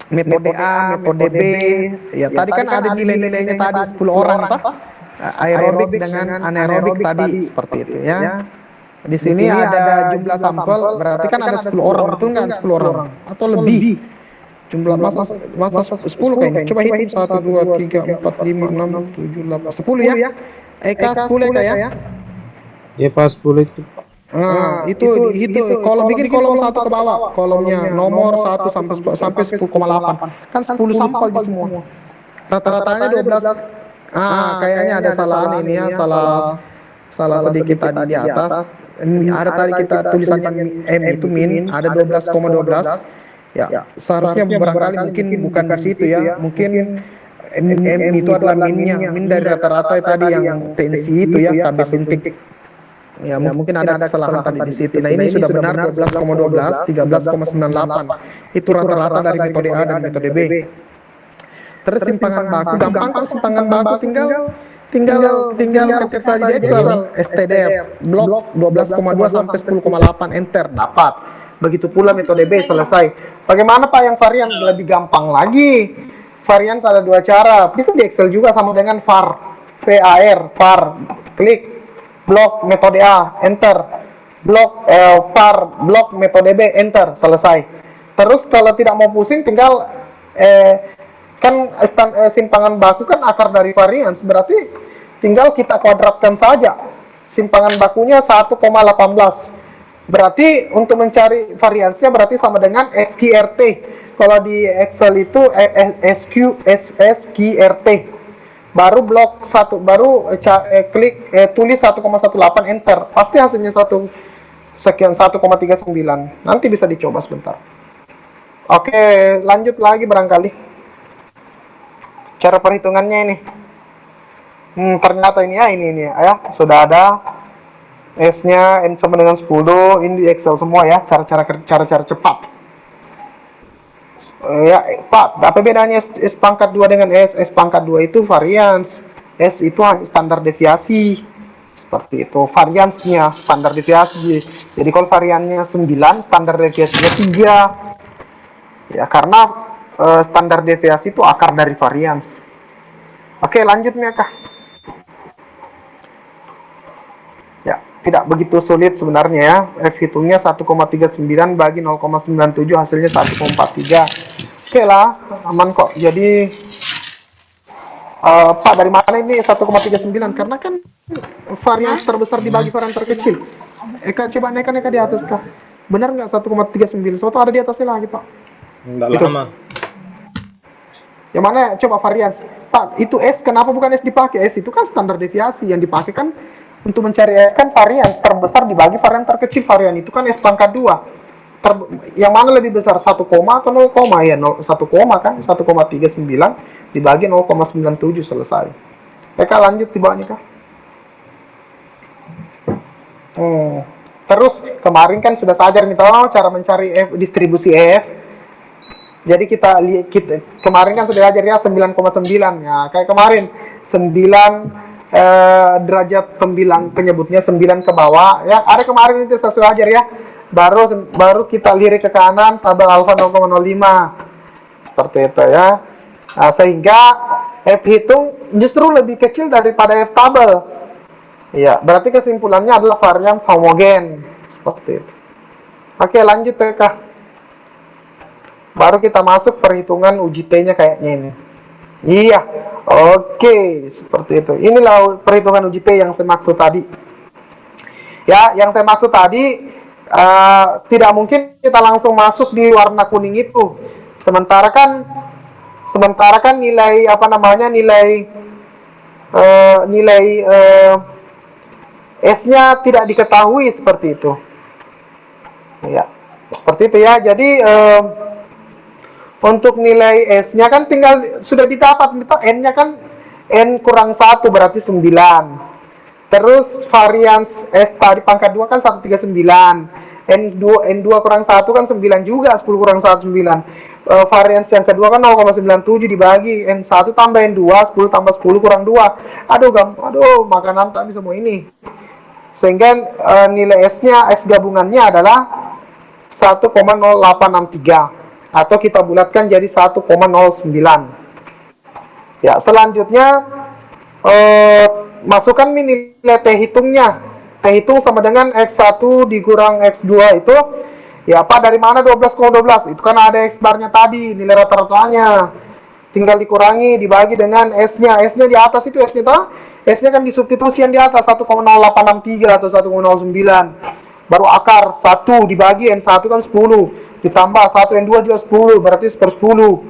Metode A, metode B. Ya, tadi kan ada nilai-nilainya tadi 10 orang toh. Aerobik dengan anaerobik tadi seperti itu ya. Di sini ada jumlah sampel, berarti kan ada 10 orang, betul nggak? 10 orang atau lebih? Jumlah masa 10 kayaknya. Coba hitung 1 2 3 4 5 6 7 8 10 ya. Eka 10 ya. Ya Pak, 10 itu. Nah, itu bikin kolom 1 ke bawah, kolomnya nomor 1 sampai 10,8. Kan 10 sampel di semua. Rata-ratanya 12. Kayaknya ada kesalahan ini ya, salah sedikit tadi di atas. Ada tadi kita tulisannya M itu min, ada 12,12. Ya, seharusnya barangkali mungkin bukan di situ ya. Mungkin M itu adalah minnya, min dari rata-rata tadi yang tensi itu ya, KB suntik. Ya, mungkin ada kesalahan tadi di situ. Nah, ini sudah benar 12,12, 13,98. Itu rata-rata dari metode A dan metode B. Terus simpangan baku, gampang kok simpangan baku, tinggal ketik saja di Excel, STDF blok 12,2 sampai 10,8, enter, dapat. Begitu pula metode B, selesai. Bagaimana Pak yang varian? Lebih gampang lagi. Varian ada dua cara. Bisa di Excel juga sama dengan var. var, klik blok metode A, enter. Blok metode B, enter, selesai. Terus kalau tidak mau pusing tinggal kan simpangan baku kan akar dari varians, berarti tinggal kita kuadratkan saja. Simpangan bakunya 1,18. Berarti untuk mencari variansnya berarti sama dengan SQRT. Kalau di Excel itu SQRT. Baru blok 1, baru klik tulis 1,18, enter. Pasti hasilnya 1,39. Nanti bisa dicoba sebentar. Oke, lanjut lagi barangkali. Cara perhitungannya ini. Ternyata ini ya, sudah ada S-nya N sama dengan 10, ini di Excel semua ya, cara-cara cepat. Ya, Pak, apa bedanya S pangkat 2 dengan S? S pangkat 2 itu varians, S itu standar deviasi. Seperti itu, variansnya standar deviasi. Jadi kalau variannya 9, standar deviasinya 3. Ya, karena standar deviasi itu akar dari varians. Oke, lanjut Kak. Ya, tidak begitu sulit sebenarnya ya. F hitungnya 1,39 bagi 0,97 hasilnya 1,43. Oke lah, aman kok. Jadi Pak, dari mana ini 1,39? Karena kan varians terbesar dibagi varian terkecil. Eka, coba neka di atas Kak. Benar nggak 1,39? Soalnya ada di atasnya lagi Pak. Enggak Itu. lama. Yang mana coba varians? Pak, itu S kenapa bukan S dipakai? S itu kan standar deviasi, yang dipakai kan untuk mencari kan varians terbesar dibagi varian terkecil. Varian itu kan S pangkat 2. Yang mana lebih besar, 1, atau 0, ya 1, kan 1,39 dibagi 0,97, selesai. Mereka lanjut di bawahnya Kak. Terus kemarin kan sudah saya ajar nih cara mencari distribusi EF. Jadi kita kemarin kan sudah ajar ya 9,9 ya, kayak kemarin 9 derajat penyebutnya 9 ke bawah ya. Ada kemarin itu saya sudah ajar ya. Baru kita lirik ke kanan, tabel alfa 0,05. Seperti itu ya. Nah, sehingga F hitung justru lebih kecil daripada F tabel. Ya, berarti kesimpulannya adalah varians homogen. Seperti itu. Oke, lanjut Kak. Baru kita masuk perhitungan uji T-nya kayaknya ini. Iya, oke, seperti itu. Inilah perhitungan uji T yang saya maksud tadi. Ya, yang saya maksud tadi tidak mungkin kita langsung masuk di warna kuning itu. Sementara kan nilai S-nya tidak diketahui seperti itu. Ya, seperti itu ya. Jadi untuk nilai S-nya kan tinggal sudah didapat, N-nya kan N kurang 1 berarti 9. Terus varians S tadi pangkat 2 kan 139. N2 kurang 1 kan 9 juga, 10 kurang 1 9. Varians yang kedua kan 0,97 dibagi N1 tambah N2, 10 tambah 10 kurang 2. Aduh, makanan tak bisa semua ini. Sehingga nilai S-nya, S gabungannya adalah 1,0863 atau kita bulatkan jadi 1,09. Ya, selanjutnya masukkan nilai T hitungnya. T hitung sama dengan X1 dikurang X2 itu ya Pak, dari mana 12,12? Itu kan ada X barnya tadi, nilai rata-ratanya. Tinggal dikurangi, dibagi dengan S-nya. S-nya di atas itu S-nya toh? S-nya kan disubstitusian di atas 1,0863 atau 1,09. Baru akar 1 dibagi N1 kan 10. Ditambah 1 N2 juga 10, berarti 1/10.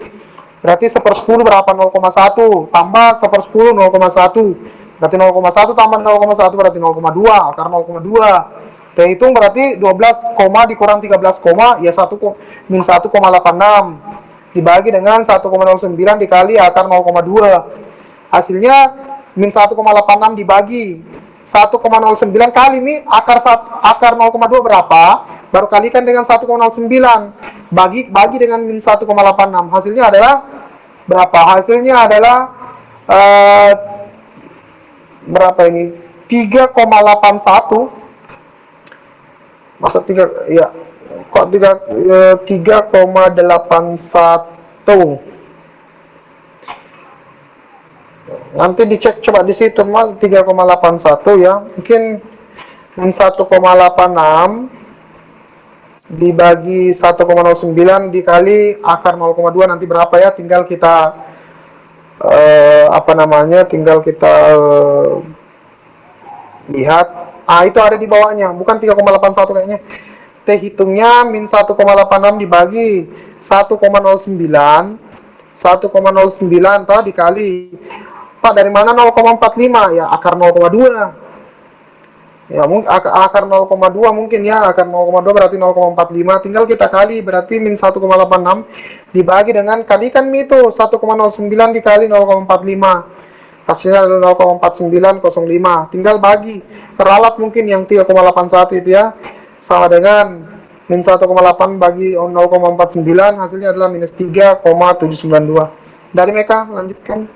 Berarti 1/10 berapa? 0,1. Tambah 1/10 0,1. Berarti 0,1 tambah 0,1 berarti 0,2. Akar 0,2. T hitung berarti 12, dikurang 13, ya 1,86 dibagi dengan 1,09 dikali akar 0,2. Hasilnya min 1,86 dibagi 1,09 kali nih akar 0,2 berapa? Baru kalikan dengan 1,09 bagi dengan min 1,86. Hasilnya adalah berapa? Hasilnya adalah berapa ini? 3,81. Masa 3 ya kok 3,81. Nanti dicek coba di situ mah 3,81 ya. Mungkin min 1,86 dibagi 1,09 dikali akar 0,2 nanti berapa ya? Tinggal kita tinggal kita lihat. Itu ada di bawahnya, bukan 3,81 kayaknya. T hitungnya min 1,86 dibagi 1,09 toh dikali. Pak, dari mana 0,45? Ya akar 0,2. Ya akar 0,2 mungkin ya, akar 0,2 berarti 0,45. Tinggal kita kali, berarti min 1,86 dibagi dengan kalikan itu 1,09 dikali 0,45. Hasilnya adalah 0,4905. Tinggal bagi, ralat mungkin yang 3,81 itu ya, sama dengan min 1,8 bagi 0,49, hasilnya adalah minus 3,792. Dari mereka lanjutkan.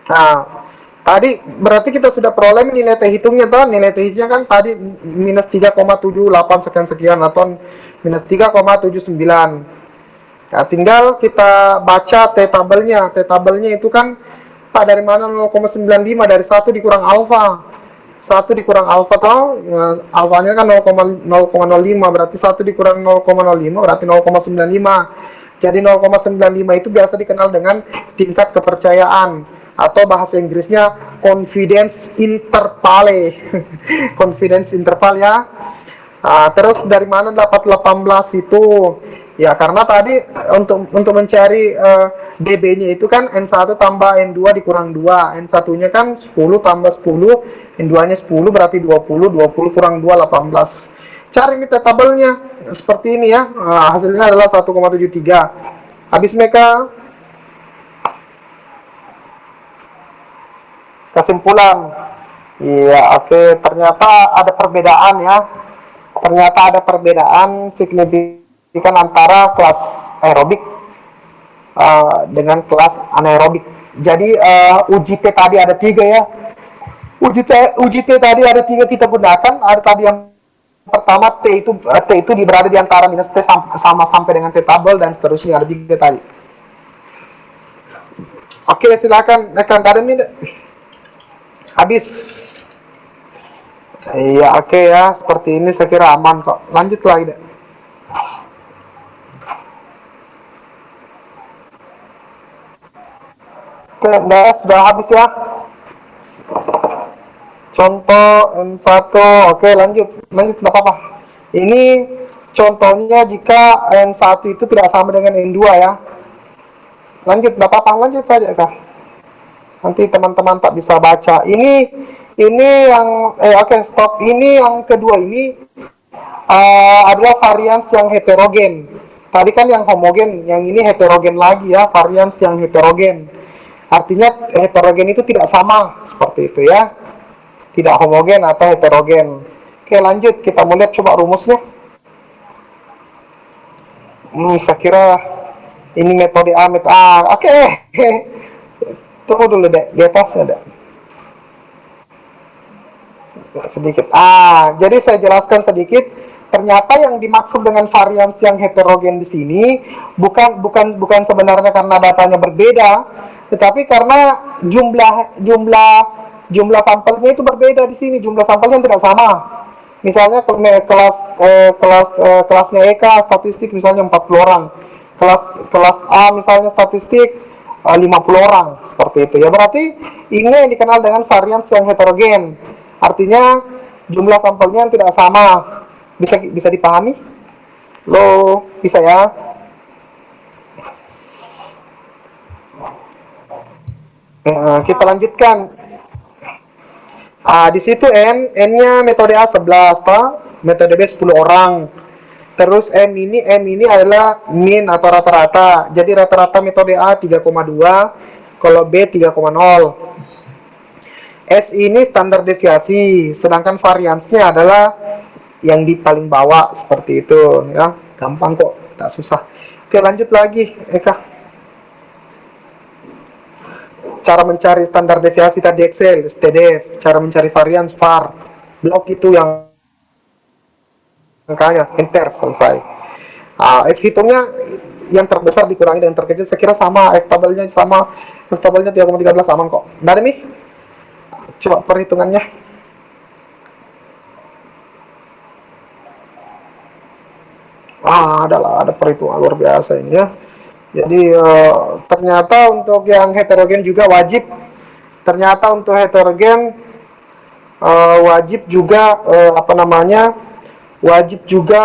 Nah, tadi berarti kita sudah peroleh nilai T hitungnya toh. Nilai T hitungnya kan tadi minus 3,78 sekian atau minus 3,79. Ya, tinggal kita baca T tabelnya. T tabelnya itu kan Pak, dari mana 0,95? Dari 1 dikurang alfa. 1 dikurang alfa toh, ya, alfanya kan 0,05, berarti 1 dikurang 0,05 berarti 0,95. Jadi 0,95 itu biasa dikenal dengan tingkat kepercayaan, atau bahasa Inggrisnya confidence intervale. Confidence interval ya. Terus dari mana dapat 18 itu? Ya karena tadi untuk mencari dB-nya itu kan N1 tambah N2 dikurang 2. N1-nya kan 10 tambah 10, N2-nya 10 berarti 20, 20 kurang 2 18. Cari ini tabelnya seperti ini ya. Hasilnya adalah 1,73. Habis mereka kesimpulan. Iya, oke, ternyata ada perbedaan ya. Ternyata ada perbedaan signifikan antara kelas aerobik dengan kelas anaerobik. Jadi uji T tadi ada 3 ya. Uji T tadi ada 3 kita gunakan. Ada tadi yang pertama T itu berada di antara minus T sama sampai dengan T tabel dan seterusnya, ada 3 tadi. Oke, silakan rekan Karim. Habis. Iya, oke ya, seperti ini saya kira aman kok. Lanjut lagi deh. Oke, sudah habis ya. Contoh N1, oke lanjut tidak apa-apa. Ini contohnya jika N1 itu tidak sama dengan N2 ya. Lanjut, tidak apa-apa, lanjut saja kak. Nanti teman-teman tak bisa baca. Ini yang stop. Ini yang kedua ini adalah varians yang heterogen. Tadi kan yang homogen, yang ini heterogen lagi ya, varians yang heterogen. Artinya heterogen itu tidak sama, seperti itu ya. Tidak homogen atau heterogen. Oke, lanjut, kita mau lihat coba rumusnya. Saya kira ini metode A, oke. Tunggu dulu deh, di atasnya deh. Sedikit. Jadi saya jelaskan sedikit. Ternyata yang dimaksud dengan varians yang heterogen di sini bukan sebenarnya karena datanya berbeda, tetapi karena jumlah sampelnya itu berbeda di sini. Jumlah sampelnya tidak sama. Misalnya kelasnya EK statistik misalnya 40 orang. Kelas A misalnya statistik 50 orang, seperti itu ya. Berarti ini yang dikenal dengan varians yang heterogen. Artinya jumlah sampelnya yang tidak sama. Bisa dipahami? Bisa ya? Kita lanjutkan. Di situ N-nya metode A 11, metode B 10 orang. Terus M ini adalah min atau rata-rata. Jadi rata-rata metode A 3,2, kalau B 3,0. S ini standar deviasi, sedangkan variansnya adalah yang di paling bawah, seperti itu ya. Gampang kok, tak susah. Oke, lanjut lagi Eka. Cara mencari standar deviasi tadi Excel, STDF. Cara mencari varians VAR. Blok itu yang angkanya, enter, selesai. F hitungnya yang terbesar dikurangi dengan terkecil, saya kira sama, F tabelnya sama, F tabelnya 3,13 aman kok. Nah, nih, coba perhitungannya. Ada perhitungan luar biasa ini ya. Jadi ternyata untuk yang heterogen juga wajib. Ternyata untuk heterogen wajib juga wajib juga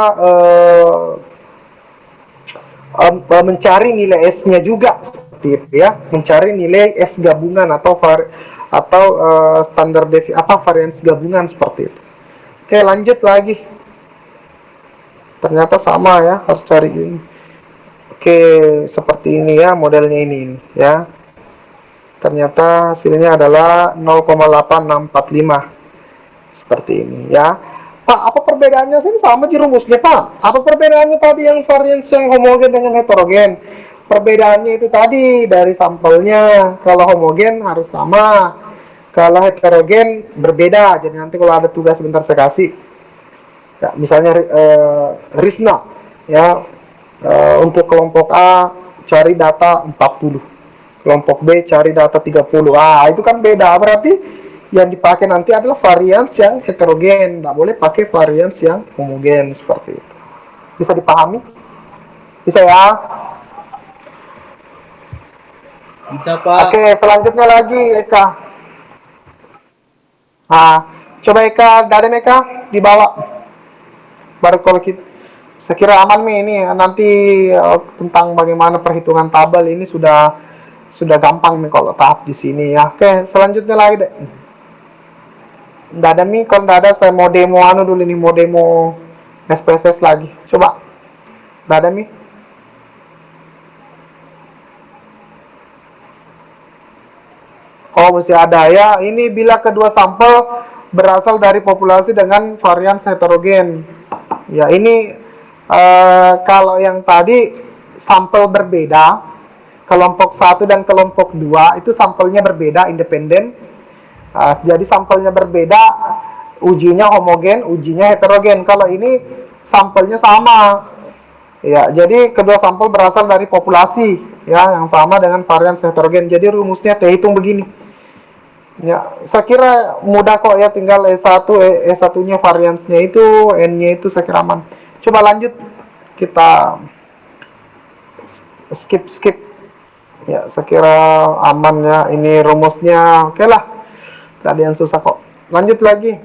mencari nilai S-nya juga seperti itu ya, mencari nilai S gabungan atau standar varians gabungan seperti itu. Oke, lanjut lagi. Ternyata sama ya, harus cari ini. Oke, seperti ini ya modelnya ini ya. Ternyata hasilnya adalah 0,8645 seperti ini ya. Pak, apa perbedaannya sih? Sama di rumusnya, Pak. Apa perbedaannya tadi yang varians yang homogen dengan heterogen? Perbedaannya itu tadi dari sampelnya. Kalau homogen harus sama, kalau heterogen berbeda. Jadi nanti kalau ada tugas sebentar saya kasih ya, misalnya Risna ya, untuk kelompok A cari data 40, kelompok B cari data 30. Itu kan beda, berarti yang dipakai nanti adalah varians yang heterogen, nggak boleh pakai varians yang homogen seperti itu. Bisa dipahami? Bisa ya? Bisa, Pak. Oke, selanjutnya lagi Eka. Coba Eka, Daden Eka dibawa. Baru kalau kita, saya kira aman nih ini nanti tentang bagaimana perhitungan tabel ini sudah gampang nih kalau tahap di sini ya. Oke, selanjutnya lagi deh. Nggak ada nih, kalau nggak ada saya mau demo dulu nih, mau demo SPSS lagi. Coba. Nggak ada nih. Oh, mesti ada ya. Ini bila kedua sampel berasal dari populasi dengan varian heterogen. Ya, ini kalau yang tadi sampel berbeda, kelompok 1 dan kelompok 2 itu sampelnya berbeda, independen. Jadi sampelnya berbeda, ujinya homogen, ujinya heterogen. Kalau ini sampelnya sama. Ya, jadi kedua sampel berasal dari populasi ya yang sama dengan varian heterogen. Jadi rumusnya T hitung begini. Ya, saya kira mudah kok ya, tinggal E1, E1-nya variansnya itu, N-nya itu saya kira aman. Coba lanjut, kita skip. Ya, saya kira aman ya, ini rumusnya oke lah. Gak ada yang susah kok. Lanjut lagi.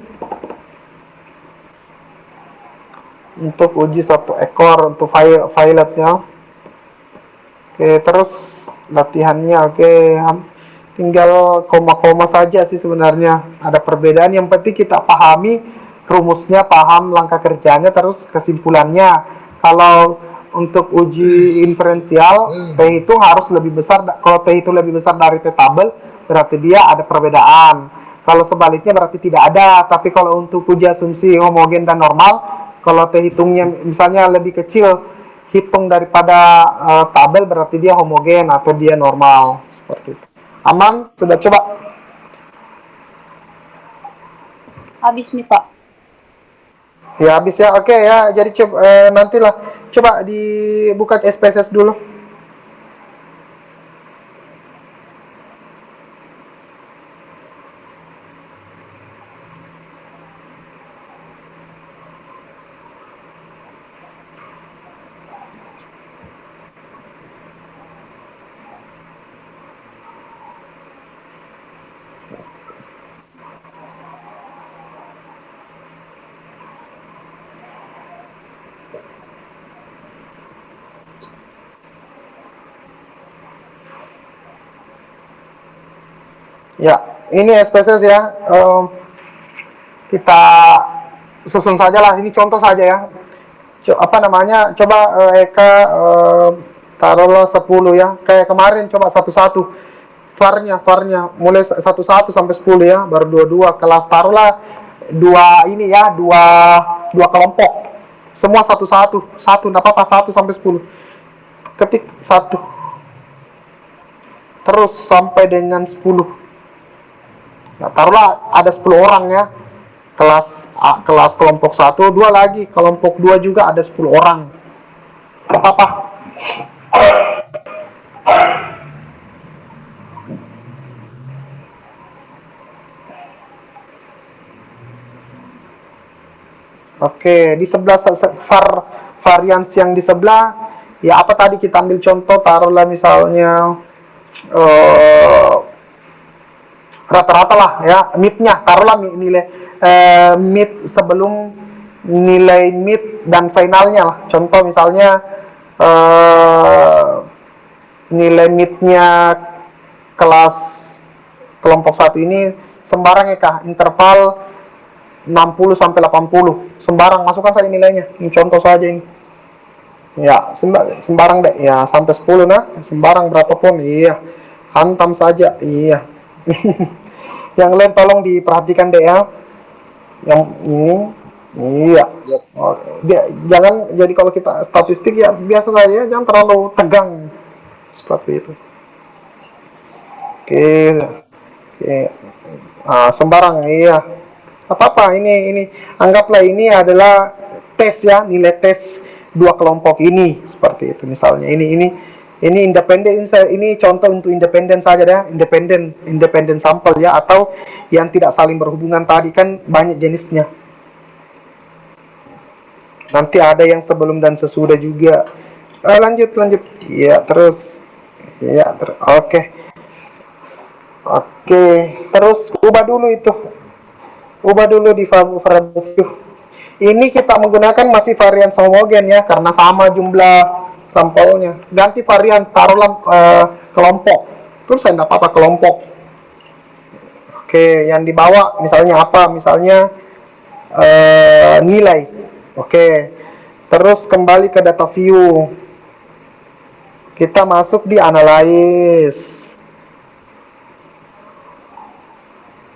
Untuk uji satu ekor, untuk violetnya. Oke, terus latihannya oke. Tinggal koma-koma saja sih sebenarnya. Ada perbedaan, yang penting kita pahami rumusnya, paham langkah kerjanya, terus kesimpulannya. Kalau untuk uji inferensial, T itu harus lebih besar. Kalau T itu lebih besar dari T tabel, berarti dia ada perbedaan. Kalau sebaliknya berarti tidak ada. Tapi kalau untuk uji asumsi homogen dan normal, kalau T hitungnya misalnya lebih kecil hitung daripada tabel, berarti dia homogen atau dia normal seperti itu. Aman? Sudah coba? Habis nih, Pak. Ya habis ya, oke ya. Jadi coba nantilah coba dibuka SPSS dulu. Ya, ini SPSS ya. Kita susun saja lah. Ini contoh saja ya. Coba Eka taruhlah 10 ya. Kayak kemarin coba satu-satu. Varnya mulai 1 sampai 10 ya, baru 22. Kelas taruhlah dua ini ya, dua kelompok. Semua satu-satu, enggak apa-apa, 1 sampai 10. Ketik 1. Terus sampai dengan 10. Nah, taruhlah ada 10 orang ya. kelas kelompok 1, 2 lagi, kelompok 2 juga ada 10 orang. Apa-apa. Oke, di sebelah varians yang di sebelah, ya apa tadi kita ambil contoh, taruhlah misalnya rata-rata lah ya, mid-nya, taruhlah nilai mid sebelum nilai mid dan finalnya lah. Contoh misalnya nilai mid-nya kelas kelompok 1 ini sembarang ya kah, interval 60 sampai 80, sembarang masukkan saja nilainya. Ini contoh saja ini. Ya, sembarang deh. Ya, sampai 10 nah, sembarang berapapun. Iya. Hantam saja. Iya. Yang lain tolong diperhatikan deh ya. Yang ini iya. Oh, jangan, jadi kalau kita statistik ya biasa saja, jangan terlalu tegang seperti itu. Oke. Oke. Sembarang iya. Apa-apa, ini anggaplah ini adalah tes ya, nilai tes 2 kelompok ini seperti itu misalnya. Ini independen, ini contoh untuk independen saja ya, independen sampel ya, atau yang tidak saling berhubungan, tadi kan banyak jenisnya. Nanti ada yang sebelum dan sesudah juga. Lanjut. Ya, terus. Ya, oke. Terus ubah dulu itu. Ubah dulu di variable view. Ini kita menggunakan masih varian homogen ya, karena sama jumlah sampelnya. Ganti varian, taruhlah kelompok. Terus saya tidak apa-apa kelompok. Oke, yang dibawa misalnya apa? Misalnya nilai. Oke. Terus kembali ke data view. Kita masuk di analyze.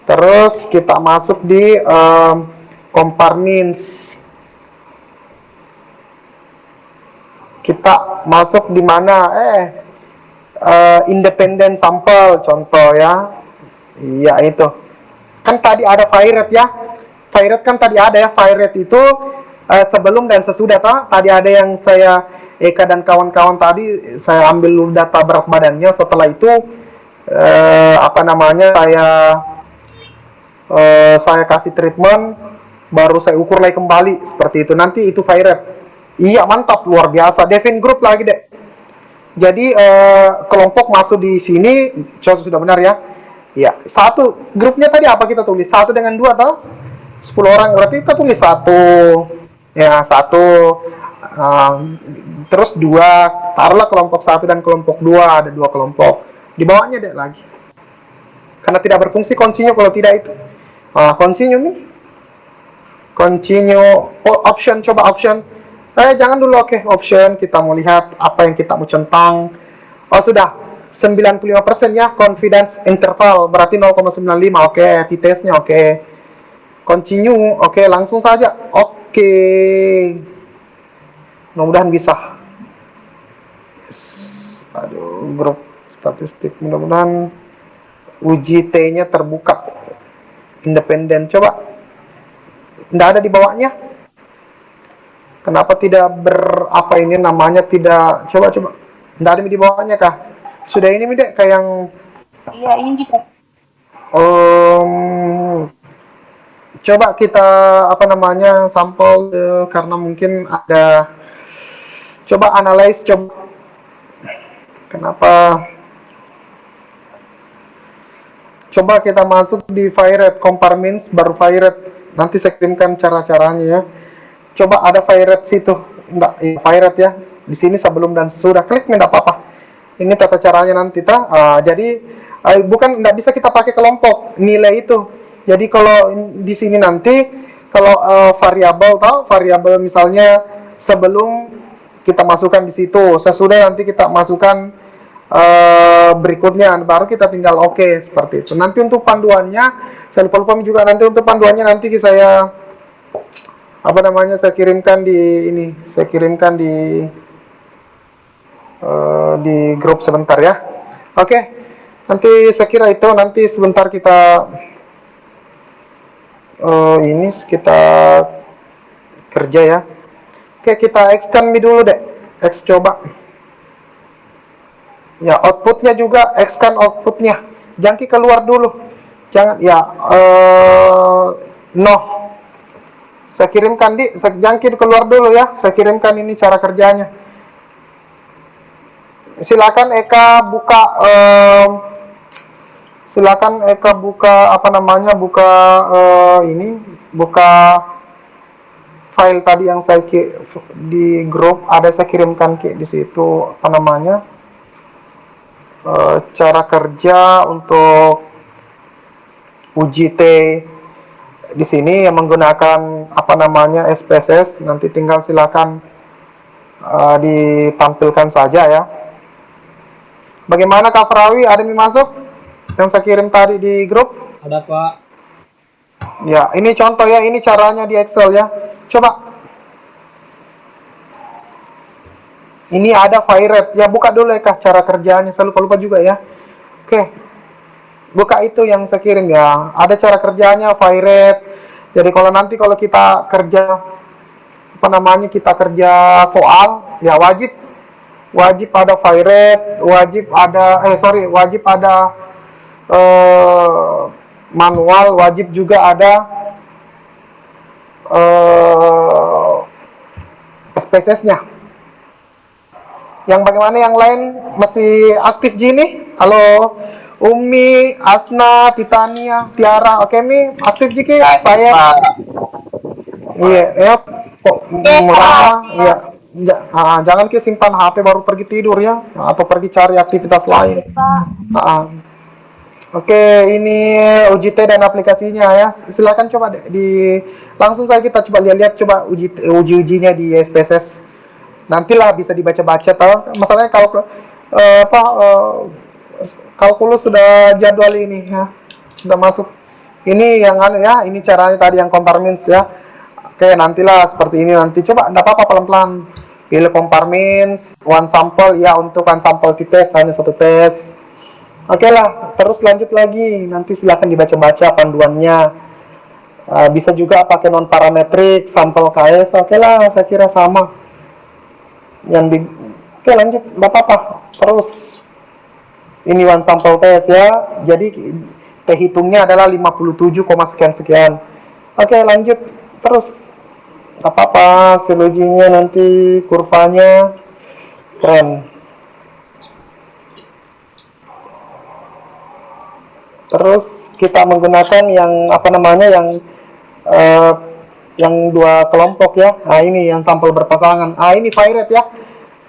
Terus kita masuk di compare means. Kita masuk di mana? Independent sample contoh ya. Iya itu. Kan tadi ada Virate ya. Virate kan tadi ada ya. Virate itu sebelum dan sesudah toh. Tadi ada yang saya Eka dan kawan-kawan tadi saya ambil dulu data berat badannya. Setelah itu saya kasih treatment, baru saya ukur lagi kembali seperti itu. Nanti itu Virate. Iya, mantap, luar biasa. Define group lagi deh. Jadi kelompok masuk di sini, sudah benar ya. Ya, satu grupnya tadi apa kita tulis? 1 dengan 2 atau 10 orang, berarti kita tulis 1. Ya, 1. Terus 2. Taruhlah kelompok 1 dan kelompok 2, ada 2 kelompok. Di bawahnya deh lagi. Karena tidak berfungsi continue kalau tidak itu. Continue nih. Continue. Option, coba option. Jangan dulu, oke. Option, kita mau lihat apa yang kita mau centang. Sudah. 95% ya, confidence interval. Berarti 0,95. Oke, t-testnya oke. Continue. Oke, langsung saja. Oke. Mudah-mudahan bisa. Aduh, grup statistik. Mudah-mudahan uji T-nya terbuka. Independen, coba. Tidak ada di bawahnya. Kenapa tidak ini namanya tidak, coba. Tidak ada di bawahnya kah? Sudah ini Dek, kayak yang Iya, ini juga. Coba kita sampel karena mungkin ada. Coba analyze, coba. Kenapa? Coba kita masuk di Virate, compare means, baru Virate. Nanti saya kirimkan cara-caranya ya. Coba ada Virate situ. Enggak, ya, Virate ya. Di sini sebelum dan sesudah. Klik enggak apa-apa. Ini tata caranya nanti jadi bukan, enggak bisa kita pakai kelompok nilai itu. Jadi kalau di sini nanti kalau variabel misalnya sebelum kita masukkan di situ, sesudah nanti kita masukkan berikutnya, baru kita tinggal oke, seperti itu. Nanti untuk panduannya saya lupa juga, nanti untuk panduannya nanti saya saya kirimkan di grup sebentar ya. Oke. Nanti saya kira itu, nanti sebentar kita Ini sekitar kerja ya. Oke, kita X kan dulu deh. X coba. Ya, outputnya juga X kan outputnya. Jangki keluar dulu. Jangan ya. No. Saya kirimkan jangki keluar dulu ya. Saya kirimkan ini cara kerjanya. Silakan Eka buka. Silakan Eka buka apa namanya? Buka ini. Buka file tadi yang saya di grup ada saya kirimkan di situ apa namanya cara kerja untuk uji T di sini yang menggunakan apa namanya SPSS. Nanti tinggal silakan ditampilkan saja ya. Bagaimana Kak Farawi, ada yang masuk yang saya kirim tadi di grup? Ada Pak. Ya, ini contoh ya, ini caranya di Excel ya. Coba. Ini ada Firet. Ya, buka dulu ya Kak cara kerjanya. Saya lupa juga ya. Oke. Buka itu yang saya kirim ya. Ada cara kerjanya Firet. Jadi nanti kalau kita kerja apa namanya? Kita kerja soal, ya wajib ada Firet, wajib ada manual, wajib juga ada SPSS-nya. Yang bagaimana yang lain masih aktif gini? Halo, Umi, Asna, Titania, Tiara, oke Mi, aktif Jiki? Saya. Iya, ya, kok murah, ya. Jangan simpan HP baru pergi tidur ya, atau pergi cari aktivitas lain. Oke, ini uji T dan aplikasinya ya. Silakan coba langsung saja kita coba lihat coba ujinya di SPSS. Nantilah bisa dibaca-baca tahu. Masalahnya kalau kalkulus sudah jadwal ini ya. Sudah masuk. Ini yang ya, ini caranya tadi yang compartments ya. Oke, nantilah seperti ini nanti. Coba enggak apa-apa pelan-pelan. Pilih compartments, one sample ya, untuk one sample di tes hanya satu tes. Oke lah, terus lanjut lagi. Nanti silakan dibaca-baca panduannya. Bisa juga pakai non parametrik, sampel KS. Oke lah, saya kira sama. Oke lanjut, nggak apa-apa. Terus ini one sample test ya. Jadi T hitungnya adalah 57, sekian. Oke lanjut. Terus nggak apa-apa. Siloginya nanti kurvanya keren. Terus kita menggunakan yang apa namanya yang dua kelompok ya. Nah ini yang sampel berpasangan. Ini Firet ya.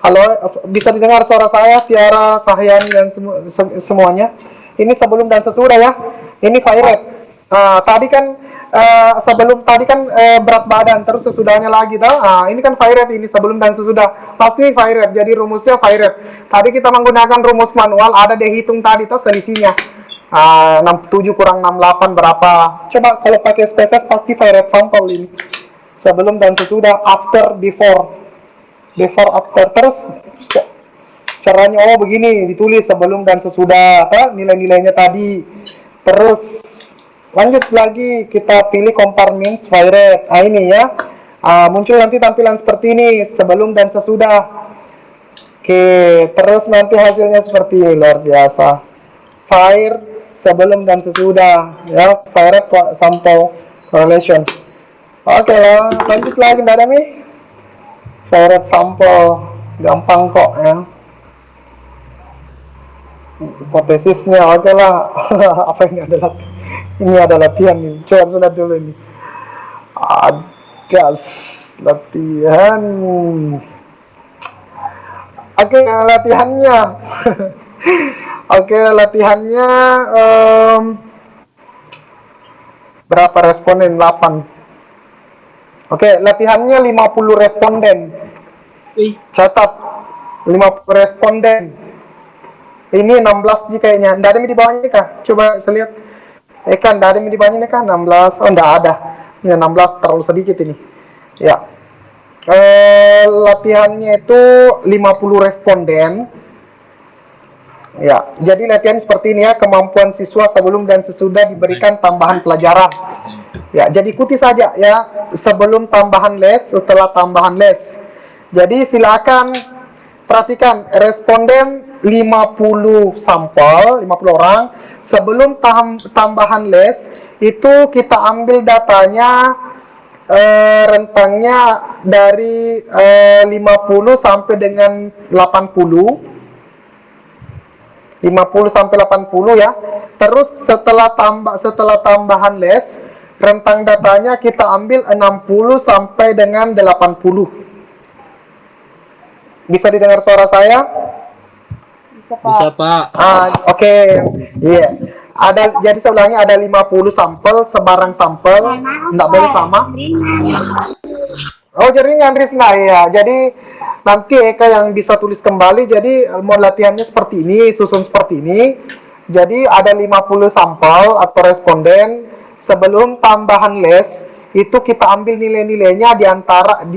Halo, bisa didengar suara saya, Tiara, Sahyani dan semuanya. Ini sebelum dan sesudah ya. Ini Firet. Tadi kan sebelum tadi kan berat badan, terus sesudahnya lagi toh. Ini kan Firet, ini sebelum dan sesudah. Pasti Firet. Jadi rumusnya Firet. Tadi kita menggunakan rumus manual, ada dihitung tadi toh selisihnya. 67 kurang 68 berapa? Coba kalau pakai SPSS pasti Firet sampel ini. Sebelum dan sesudah, after, before, after. Terus caranya begini, ditulis sebelum dan sesudah nilai-nilainya tadi. Terus lanjut lagi, kita pilih compartments Firet. Ini ya. Muncul nanti tampilan seperti ini, sebelum dan sesudah. Oke, terus nanti hasilnya seperti ini, luar biasa. Fire sebelum dan sesudah ya, Firet sample correlation. Oke lah, lanjut lagi ada nih. Firet sampel gampang kok ya. Hipotesisnya oke lah. Apa ini adalah latihan nih. Coba lihat dulu ini. Ada latihan. Oke, latihannya. Oke, latihannya berapa responden? 8. Oke, latihannya 50 responden. Catat 50 responden. Ini 16 nih kayaknya. Nggak ada yang di bawahnya kah? Coba saya lihat. Kan nggak ada yang di bawahnya kah? 16. Oh, nggak ada. Ini 16 terlalu sedikit ini. Ya. Latihannya itu 50 responden. Ya, jadi latihan seperti ini ya, kemampuan siswa sebelum dan sesudah diberikan tambahan pelajaran. Ya, jadi ikuti saja ya sebelum tambahan les, setelah tambahan les. Jadi silakan perhatikan responden 50 sampel, 50 orang. Sebelum tambahan les itu kita ambil datanya rentangnya dari 50 sampai dengan 80. 50 sampai 80 ya. Terus setelah tambahan les, rentang datanya kita ambil 60 sampai dengan 80. Bisa didengar suara saya? Bisa Pak. Bisa Pak. Oke. Iya. Jadi saya ulangi, ada 50 sampel, sebarang sampel, enggak boleh sama. Oh, jaringan Risna ya. Jadi nanti Eka yang bisa tulis kembali. Jadi mau latihannya seperti ini, susun seperti ini. Jadi ada 50 sampel atau responden. Sebelum tambahan les, itu kita ambil nilai-nilainya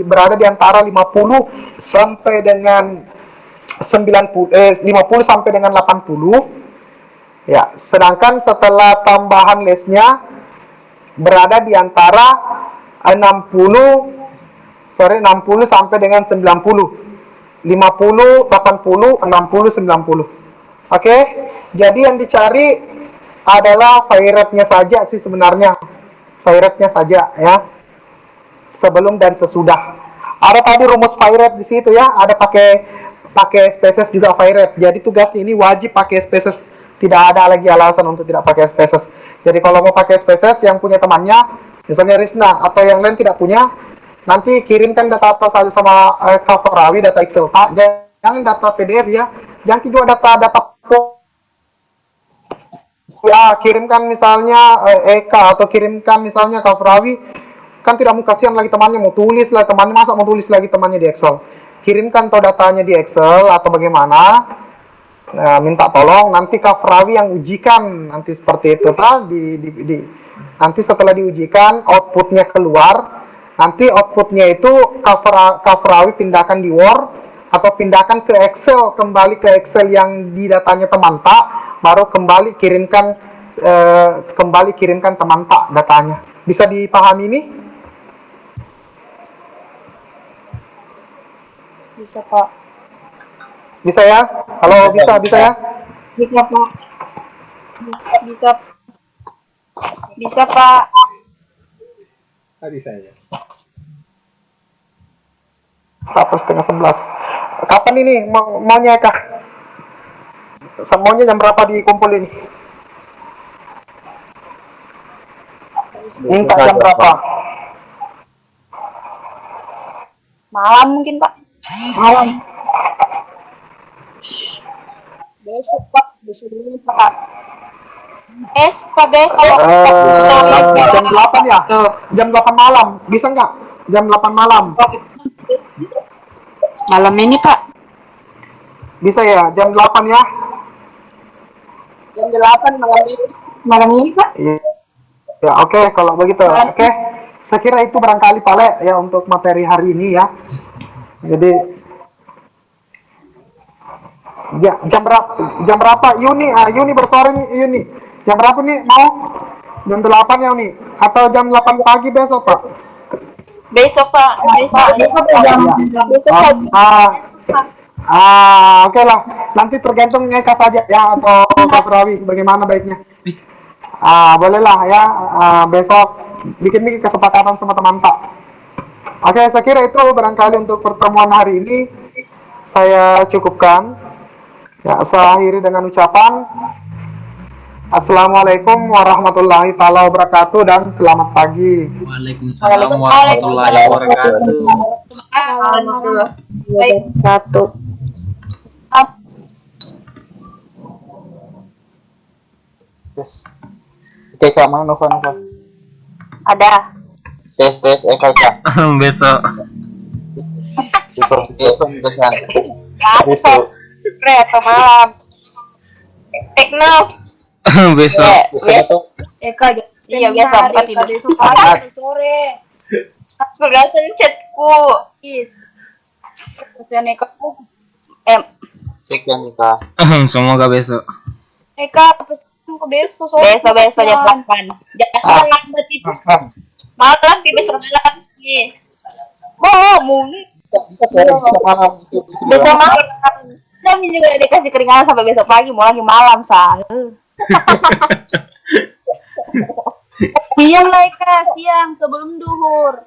berada di antara 50 sampai dengan 50 sampai dengan 80. Ya, sedangkan setelah tambahan lesnya berada di antara 60 sampai dengan 90. 50, 80, 60, 90. Oke? Jadi yang dicari adalah fire rate-nya saja sih sebenarnya. Fire rate-nya saja ya. Sebelum dan sesudah. Ada tadi rumus fire rate di situ ya, ada pakai spaces juga fire rate. Jadi tugasnya ini wajib pakai spaces. Tidak ada lagi alasan untuk tidak pakai spaces. Jadi kalau mau pakai spaces, yang punya temannya, misalnya Risna atau yang lain tidak punya, nanti kirimkan data saja sama Kak Rawi, data Excel. Jangan data PDF ya. Jangan juga data ya, kirimkan misalnya Eka atau kirimkan misalnya Kak Rawi. Kan tidak mau kasihan lagi temannya, mau tulis lah temannya, masa mau tulis lagi temannya di Excel. Kirimkan datanya di Excel atau bagaimana. Minta tolong nanti Kak Rawi yang ujikan, nanti seperti itu nanti setelah diujikan outputnya keluar, nanti outputnya itu Kak Rawi pindahkan di Word atau pindahkan ke Excel, kembali ke Excel yang di datanya teman Pak, baru kembali kirimkan teman Pak datanya. Bisa dipahami ini? Bisa Pak. Bisa ya? Halo, bisa ya? Bisa Pak. Bisa Pak. Tadi saya. 10:30. Kapan ini maunya Kak? Maunya jam berapa dikumpul ini? Minta jam berapa? Malam mungkin Pak. Malam. Besok Pak. Besok dulu Pak. Besok. Jam 8 ya? Jam 8 malam. Bisa nggak? Jam 8 malam. Malam ini Pak. Bisa ya? Jam 8 ya? Jam 8 malam ini. Malam ini Pak. Iya. Ya, oke, kalau begitu. Oke. Saya kira itu barangkali Pale ya untuk materi hari ini ya. Jadi ya, jam berapa Yuni bersuara nih Yuni. Jam berapa nih mau? Jam 8 ya Yuni atau jam 8 pagi besok Pak? Besok Pak. Besok jam. Oke lah. Nanti tergantung Eka saja ya atau Kak Rawi bagaimana baiknya. Bolehlah ya besok bikin kesepakatan sama teman Pak. Oke, saya kira itu barangkali untuk pertemuan hari ini saya cukupkan. Ya, saya akhiri dengan ucapan Assalamualaikum warahmatullahi wabarakatuh dan selamat pagi. Waalaikumsalam warahmatullahi wabarakatuh. Wabarakatuh. Tes. Oke, Kak, mana Nova? Ada. Tes, Eka, Kak. Besok. Besok. Kereta malam. Tekno. Besok. Eka. Iya biasa 4 tidur. Sore. Pergasan chatku. Pesan Eka. Cek yang Eka. Semoga besok. Eka pesan ke besok sore. Besok jam 8. Jangan lambat itu. Malam di besok lagi. Mungkin Bisa malam itu besok malam. Kami juga dikasih keringanan sampai besok pagi, mau lagi malam, Sang. Siang Laika, siang sebelum duhur.